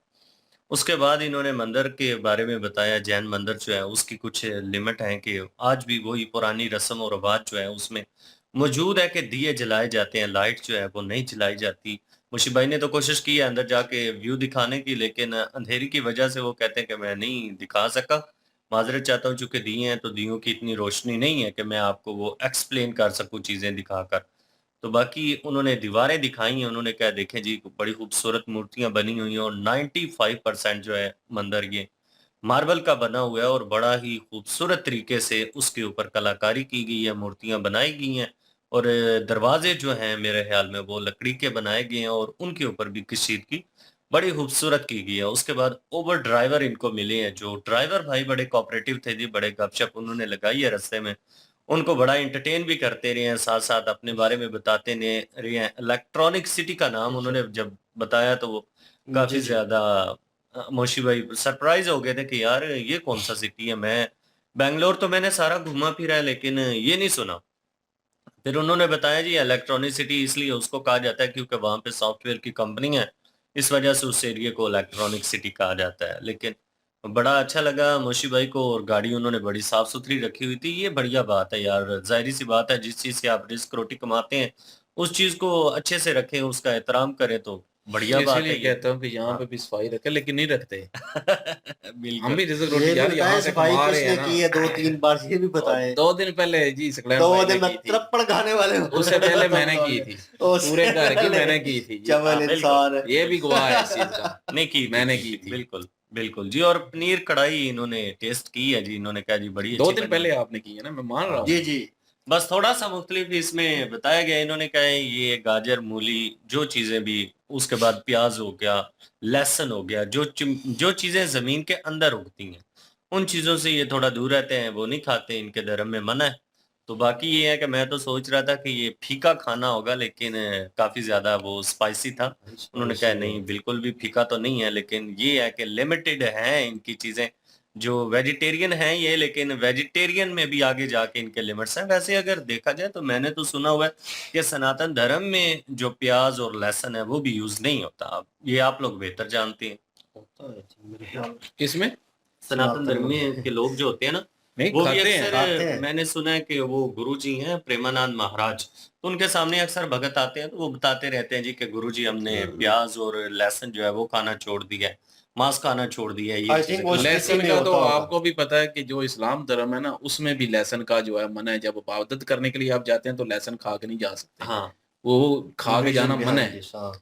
[SPEAKER 8] उसके बाद इन्होंने मंदिर के बारे में बताया, जैन मंदिर जो है उसकी कुछ लिमिट है कि आज भी वही पुरानी रस्म और रिवाज जो है उसमें मौजूद है कि दिए जलाए जाते हैं, लाइट जो है वो नहीं जलाई जाती। मुशी भाई ने तो कोशिश की है अंदर जाके व्यू दिखाने की, लेकिन अंधेरी की वजह से वो कहते हैं कि मैं नहीं दिखा सका। माज़रत चाहता हूँ, चूँकि दिए हैं तो दियों की इतनी रोशनी नहीं है कि मैं आपको वो एक्सप्लेन कर सकूँ चीज़ें दिखाकर। तो बाकी उन्होंने दीवारें दिखाई हैं, उन्होंने कहा देखें जी बड़ी खूबसूरत मूर्तियाँ बनी हुई हैं और 95% जो है मंदिर ये मार्बल का बना हुआ है और बड़ा ही खूबसूरत तरीके से उसके ऊपर कलाकारी की गई है, मूर्तियाँ बनाई गई हैं और दरवाजे जो हैं मेरे ख्याल में वो लकड़ी के बनाए गए हैं और उनके ऊपर भी किसी चीज़ की बड़ी खूबसूरत की गई है। उसके बाद उबर ड्राइवर इनको मिले हैं, जो ड्राइवर भाई बड़े कोऑपरेटिव थे जी, बड़े गपशप उन्होंने लगाई है रास्ते में। उनको बड़ा एंटरटेन भी करते रहे हैं, साथ-साथ अपने बारे में बताते ने रहे हैं। इलेक्ट्रॉनिक सिटी का नाम
[SPEAKER 2] अच्छा।
[SPEAKER 8] उन्होंने जब बताया तो वो काफ़ी
[SPEAKER 2] जी, जी।
[SPEAKER 8] ज़्यादा मोशी भाई सरप्राइज़ हो गए थे कि यार ये कौन-सा सिटी है? मैं बैंगलोर तो मैंने सारा घूमा फिरा है, लेकिन ये नहीं सुना। फिर उन्होंने बताया जी इलेक्ट्रॉनिक सिटी इसलिए उसको कहा जाता है क्योंकि वहाँ पे सॉफ्टवेयर की कंपनी है, इस वजह से उस एरिया को इलेक्ट्रॉनिक सिटी कहा जाता है। लेकिन बड़ा अच्छा लगा मोशी भाई को और गाड़ी उन्होंने बड़ी साफ-सुथरी रखी हुई थी। ये बढ़िया बात है यार, ज़ाहिर-सी बात है जिस चीज़ से आप रिस्क रोटी कमाते हैं, उस चीज़ को अच्छे से रखें, उसका एहतराम करें तो बढ़िया बात
[SPEAKER 1] इसीलिए
[SPEAKER 8] है ये।
[SPEAKER 1] कहता हूँ कि यहाँ
[SPEAKER 8] हाँ।
[SPEAKER 1] पे भी सफाई रखें लेकिन नहीं रखते। हम
[SPEAKER 8] बिल्कुल।
[SPEAKER 1] भी रिज़र्व
[SPEAKER 2] ये
[SPEAKER 1] रोटी
[SPEAKER 2] भी
[SPEAKER 1] यार
[SPEAKER 2] बताएं
[SPEAKER 1] यहाँ से
[SPEAKER 2] सफाई
[SPEAKER 1] कमा रहे हैं
[SPEAKER 2] किसने
[SPEAKER 1] ना।
[SPEAKER 2] की है 2-3 बार, ये भी
[SPEAKER 1] और
[SPEAKER 2] बताएं।
[SPEAKER 1] 2 दिन पहले जी सकलैन
[SPEAKER 2] 2
[SPEAKER 1] भाई ने
[SPEAKER 2] दिन
[SPEAKER 1] की
[SPEAKER 2] में
[SPEAKER 1] थी।
[SPEAKER 2] थप्पड़ खाने वाले हो
[SPEAKER 1] उससे पहले
[SPEAKER 2] तुम
[SPEAKER 1] मैंने की
[SPEAKER 2] लोग।
[SPEAKER 1] थी। पूरे
[SPEAKER 2] उससे
[SPEAKER 1] घर की
[SPEAKER 2] पहले
[SPEAKER 1] मैंने की थी जी।
[SPEAKER 2] चवल
[SPEAKER 8] हाँ, बिल्कुल।
[SPEAKER 2] इंसान।
[SPEAKER 1] ये भी गवाह है इस चीज़ का।
[SPEAKER 8] नहीं
[SPEAKER 1] मैंने
[SPEAKER 8] की
[SPEAKER 1] की
[SPEAKER 8] थी।
[SPEAKER 1] थी।
[SPEAKER 8] बिल्कुल, बिल्कुल जी। और पनीर कढ़ाई इन्होंने टेस्ट की है जी, इन्होंने कहा जी बड़ी
[SPEAKER 1] 2
[SPEAKER 8] अच्छी
[SPEAKER 1] दिन
[SPEAKER 8] बनी है।
[SPEAKER 1] पहले आपने की है ना, मैं मान रहा
[SPEAKER 8] हाँ।
[SPEAKER 1] हूँ।
[SPEAKER 2] जी, जी।
[SPEAKER 8] बस थोड़ा-सा मुख्तलिफ इसमें बताया गया है, इन्होंने कहा है ये गाजर, मूली जो चीज़ें भी, उसके बाद प्याज़ हो गया, लहसुन हो गया, जो चीज़ें ज़मीन के अंदर उगती हैं, उन चीज़ों से ये थोड़ा दूर रहते हैं, वो नहीं खाते, इनके धर्म में मना है। तो बाकी ये है कि मैं तो सोच रहा था कि ये फीका खाना होगा, लेकिन काफ़ी ज़्यादा वो स्पाइसी था। उन्होंने कहा
[SPEAKER 2] स्पाइसी है।
[SPEAKER 8] नहीं बिल्कुल भी फीका तो नहीं है, लेकिन ये है कि लिमिटेड हैं इनकी चीज़ें, जो वेजिटेरियन हैं ये, लेकिन वेजिटेरियन में भी आगे जाके इनके लिमिट्स हैं। वैसे अगर देखा जाए तो मैंने तो सुना हुआ है कि सनातन धर्म में जो प्याज और लहसुन है वो भी यूज नहीं होता। ये आप लोग बेहतर जानते हैं।
[SPEAKER 2] होता है मेरे ख्याल
[SPEAKER 1] किसमें?
[SPEAKER 8] सनातन धर्म में के लोग जो होते हैं ना,
[SPEAKER 1] नहीं,
[SPEAKER 8] वो भी
[SPEAKER 1] खाते हैं।
[SPEAKER 2] खाते
[SPEAKER 8] अक्सर
[SPEAKER 2] हैं।
[SPEAKER 8] मैंने सुना है कि वो गुरु जी हैं प्रेमानंद महाराज, तो उनके सामने अक्सर भगत आते हैं तो वो बताते रहते हैं जी कि गुरु जी हमने प्याज और लहसुन जो है वो खाना छोड़ दिया है, मांस खाना छोड़ दिया है, ये
[SPEAKER 2] आई
[SPEAKER 8] चीजें
[SPEAKER 2] थिंक वो
[SPEAKER 8] खाना।
[SPEAKER 2] स्मृति
[SPEAKER 1] लहसुन
[SPEAKER 2] में
[SPEAKER 1] का तो
[SPEAKER 2] होता होगा।
[SPEAKER 1] आपको भी पता है कि जो इस्लाम धर्म है ना, उसमें भी लहसुन का जो है मना है। जब इबादत करने के लिए आप जाते हैं तो लहसुन खा के नहीं जा सकते,
[SPEAKER 8] हाँ
[SPEAKER 1] वो खा के
[SPEAKER 2] रीजन
[SPEAKER 1] जाना मना
[SPEAKER 2] बिहाइंड
[SPEAKER 1] है।
[SPEAKER 2] दिस, हाँ।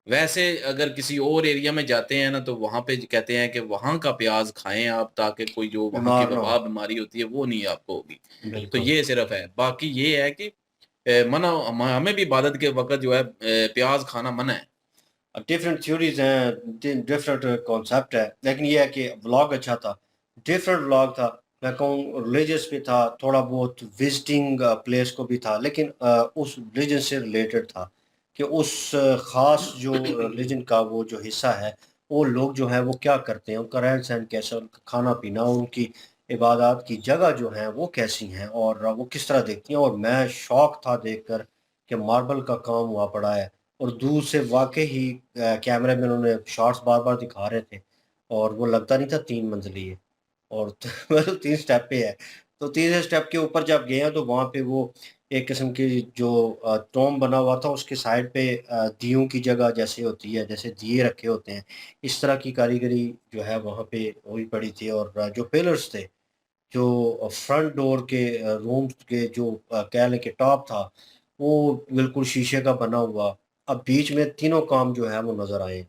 [SPEAKER 1] वैसे अगर किसी और एरिया में जाते हैं ना, तो वहां पे कहते हैं कि वहां का प्याज खाएं आप, ताकि कोई जो वहां की
[SPEAKER 2] बीमार ना हो।
[SPEAKER 1] वबा बीमारी होती है वो नहीं आपको होगी। तो
[SPEAKER 2] बिल्कुल।
[SPEAKER 1] ये सिर्फ है, बाकी ये है कि मना हमें भी इबादत के वक्त जो है प्याज खाना मना है।
[SPEAKER 2] डिफरेंट थ्योरीज हैं, डिफरेंट कॉन्सेप्ट है, लेकिन ये है कि व्लॉग अच्छा था, डिफरेंट व्लॉग था। मैं कहूँ रिलीजियस भी था, थोड़ा बहुत विजिटिंग प्लेस को भी था, लेकिन उस रिलीजन से रिलेटेड था कि उस ख़ास जो रिलीजन का वो जो हिस्सा है, वो लोग जो हैं वो क्या करते हैं, उनका रहन सहन कैसा, उनका खाना पीना, उनकी इबादत की जगह जो हैं वो कैसी हैं और वो किस तरह देखती हैं। और मैं शौक था देखकर कि मार्बल का काम हुआ पड़ा है, और दूर से वाक़ई ही कैमरे में उन्होंने शॉट्स बार-बार दिखा रहे थे, और वो लगता नहीं था 3 मंज़िली है, और मतलब 3 स्टेप पे है। तो तीसरे स्टेप के ऊपर जब गए हैं तो वहाँ पे वो एक किस्म की जो टॉम्ब बना हुआ था, उसके साइड पे दियों की जगह जैसे होती है, जैसे दिए रखे होते हैं, इस तरह की कारीगरी जो है वहाँ पे हुई पड़ी थी। और जो पिलर्स थे, जो फ्रंट डोर के रूम्स के जो कह लें कि टॉप था, वो बिल्कुल शीशे का बना हुआ। अब बीच में तीनों काम जो है वो नज़र आए,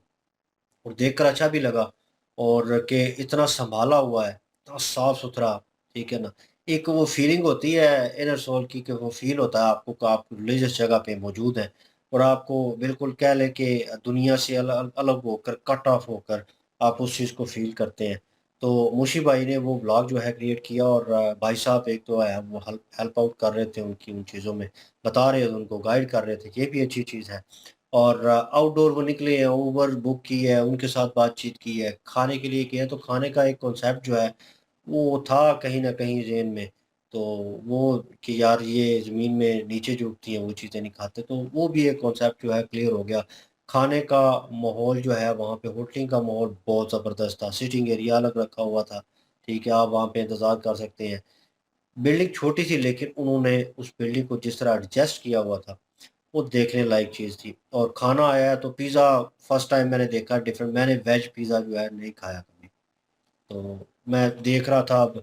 [SPEAKER 2] और देखकर अच्छा भी लगा, और कि इतना सँभाला हुआ है, इतना साफ-सुथरा, ठीक है ना? एक वो फ़ीलिंग होती है इनर सोल की, कि वो फ़ील होता है आपको कि आप रिलीजियस जगह पे मौजूद हैं, और आपको बिल्कुल कह लें कि दुनिया से अलग होकर, कट ऑफ होकर आप उस चीज़ को फ़ील करते हैं। तो मुशी भाई ने वो व्लॉग जो है क्रिएट किया, और भाई साहब एक तो है वो हेल्प हेल्प आउट कर रहे थे उनकी उन चीज़ों में, बता रहे थे, उनको गाइड कर रहे थे, ये भी अच्छी चीज़ है। और आउटडोर वो निकले हैं, उबर बुक की है, उनके साथ बातचीत की है, खाने के लिए किया है, तो खाने का एक कॉन्सेप्ट जो है, वो था कहीं न कहीं ज़हन में। तो वो कि यार ये ज़मीन में नीचे जो उगती हैं वो चीज़ें नहीं खाते, तो वो भी एक कॉन्सेप्ट जो है क्लियर हो गया। खाने का माहौल जो है वहाँ पे, होटलिंग का माहौल बहुत ज़बरदस्त था, सिटिंग एरिया अलग रखा हुआ था, ठीक है? आप वहाँ पे इंतज़ार कर सकते हैं। बिल्डिंग छोटी थी, लेकिन उन्होंने उस बिल्डिंग को जिस तरह एडजस्ट किया हुआ था, वो देखने लायक चीज़ थी। और खाना आया तो पिज़्ज़ा फर्स्ट टाइम मैंने देखा डिफरेंट, मैंने वेज पिज़्ज़ा जो है नहीं खाया कभी। तो मैं देख रहा था, अब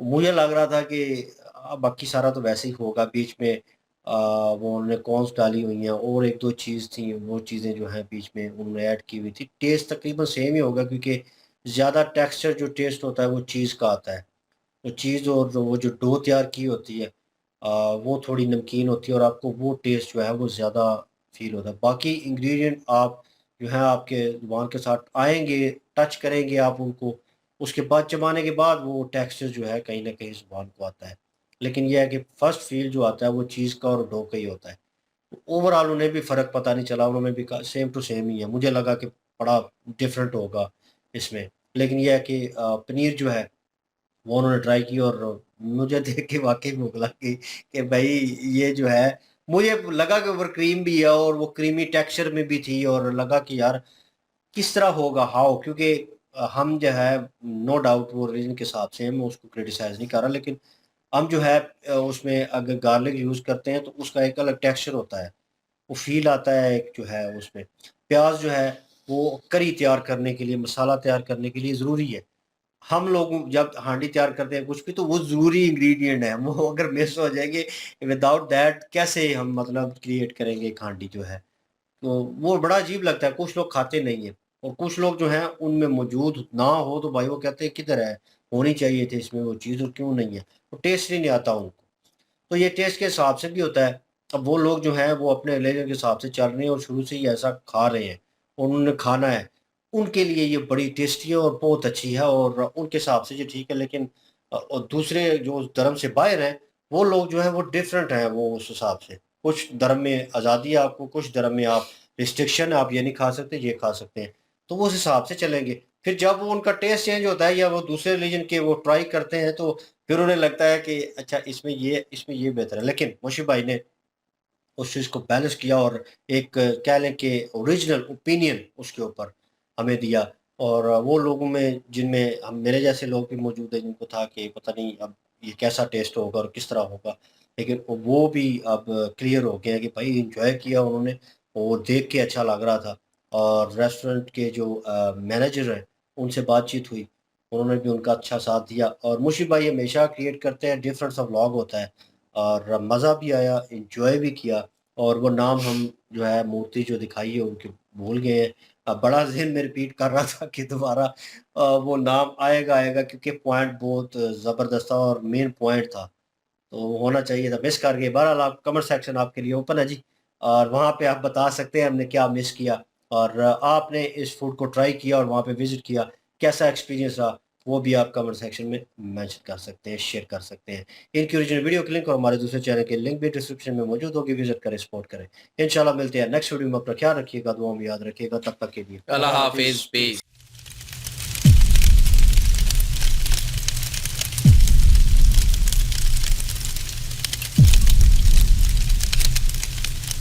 [SPEAKER 2] मुझे लग रहा था कि बाकी सारा तो वैसे ही होगा, बीच में वो उन्होंने कॉर्न्स डाली हुई हैं, और 1-2 चीज़ थी, वो चीज़ें जो हैं बीच में उन्होंने ऐड की हुई थी। टेस्ट तकरीबन सेम ही होगा, क्योंकि ज़्यादा टेक्सचर जो टेस्ट होता है वो चीज़ का आता है। तो चीज़ और वो जो डो तैयार की होती है, वो थोड़ी नमकीन होती है, और आपको वो टेस्ट जो है वो ज़्यादा फ़ील होता है। बाकी इंग्रीडिएंट आप जो है आपके ज़ुबान के साथ आएँगे, टच करेंगे आप उनको, उसके बाद चबाने के बाद वो टेक्सचर जो है कहीं न कहीं ज़ुबान को आता है। लेकिन ये है कि फर्स्ट फ़ील जो आता है वो चीज़ का और डो का ही होता है। ओवरऑल उन्हें भी फ़र्क पता नहीं चला, उन्होंने भी कहा सेम टू सेम ही है। मुझे लगा कि बड़ा डिफरेंट होगा इसमें। लेकिन ये है कि पनीर जो है वो उन्होंने ट्राई की, और मुझे देख के वाक़ई भूख लग गई कि भई ये जो है, मुझे लगा कि ऊपर क्रीम भी है, और वो क्रीमी टेक्सचर में भी थी, और लगा कि यार किस तरह होगा, हाउ? क्योंकि हम जो है, नो डाउट वो रिलीजन के हिसाब से, मैं उसको क्रिटिसाइज़ नहीं कर रहा, लेकिन हम जो है उसमें अगर गार्लिक यूज़ करते हैं तो उसका एक अलग टेक्सचर होता है। वो फ़ील आता है एक जो है उसमें। प्याज़ जो है वो करी तैयार करने के लिए, मसाला तैयार करने के लिए ज़रूरी है। हम लोग जब हांडी तैयार करते हैं कुछ भी, तो वो ज़रूरी इंग्रीडिएंट है, वो अगर मिस हो जाएँगे, विदाउट दैट कैसे हम मतलब क्रिएट करेंगे एक हांडी जो है। तो वो बड़ा अजीब लगता है, कुछ लोग खाते नहीं हैं, और कुछ लोग जो हैं उनमें मौजूद ना हो तो भाई वो कहते हैं किधर है? होनी चाहिए थी इसमें वो चीज़, और क्यों नहीं है? तो टेस्ट ही नहीं आता उनको। तो ये टेस्ट के हिसाब से भी होता है। अब वो लोग जो हैं वो अपने रिलीजन के हिसाब से चल रहे हैं, और शुरू से ही ऐसा खा रहे हैं, और उन्होंने खाना है। उनके लिए ये बड़ी टेस्टी है और बहुत अच्छी है, और उनके हिसाब से ये ठीक है, लेकिन और दूसरे जो धर्म से बाहर हैं, वो लोग जो हैं वो डिफरेंट हैं वो उस हिसाब से। कुछ धर्म में आज़ादी है आपको, कुछ धर्म में आप रिस्ट्रिक्शन है, आप ये नहीं खा सकते, ये खा सकते हैं। तो वो उस हिसाब से चलेंगे। फिर जब वो उनका टेस्ट चेंज होता है या वो दूसरे रिलीजन के वो ट्राई करते हैं तो फिर उन्हें लगता है कि अच्छा इसमें ये बेहतर है। लेकिन मोशी भाई ने उस चीज़ को बैलेंस किया और एक कह लें कि ओरिजिनल ओपिनियन उसके ऊपर हमें दिया। और वो लोगों में जिनमें हम मेरे जैसे लोग भी मौजूद हैं जिनको था कि पता नहीं अब ये कैसा टेस्ट होगा और किस तरह होगा, लेकिन वो भी अब क्लियर हो गया कि भाई एंजॉय किया उन्होंने, वो देख के अच्छा लग रहा था। और रेस्टोरेंट के जो मैनेजर हैं उनसे बातचीत हुई, उन्होंने भी उनका अच्छा साथ दिया। और मुशी भाई हमेशा क्रिएट करते हैं, डिफरेंट सा व्लॉग होता है और मज़ा भी आया, एंजॉय भी किया। और वो नाम हम जो है मूर्ति जो दिखाई है उनकी भूल गए हैं। बड़ा ज़हन में रिपीट कर रहा था कि दोबारा वो नाम आएगा आएगा, क्योंकि पॉइंट बहुत ज़बरदस्त था और मेन पॉइंट था, तो होना चाहिए था, मिस कर गए। बहरहाल आप कमेंट सेक्शन आपके लिए ओपन है जी, और वहाँ पे आप बता सकते हैं हमने क्या मिस किया और आपने इस फूड को ट्राई किया और वहाँ पे विज़िट किया, कैसा एक्सपीरियंस रहा, वो भी आप कमेंट सेक्शन में मेंशन कर सकते हैं, शेयर कर सकते हैं। इनकी ओरिजिनल वीडियो के लिंक और हमारे दूसरे चैनल के लिंक भी डिस्क्रिप्शन में मौजूद होगी, विजिट करें, सपोर्ट करें। इंशाल्लाह मिलते हैं नेक्स्ट वीडियो में, अपना ख्याल रखिएगा, दुआ में याद रखिएगा, तब तक के लिए
[SPEAKER 1] अल्लाह हाफिज, पेश।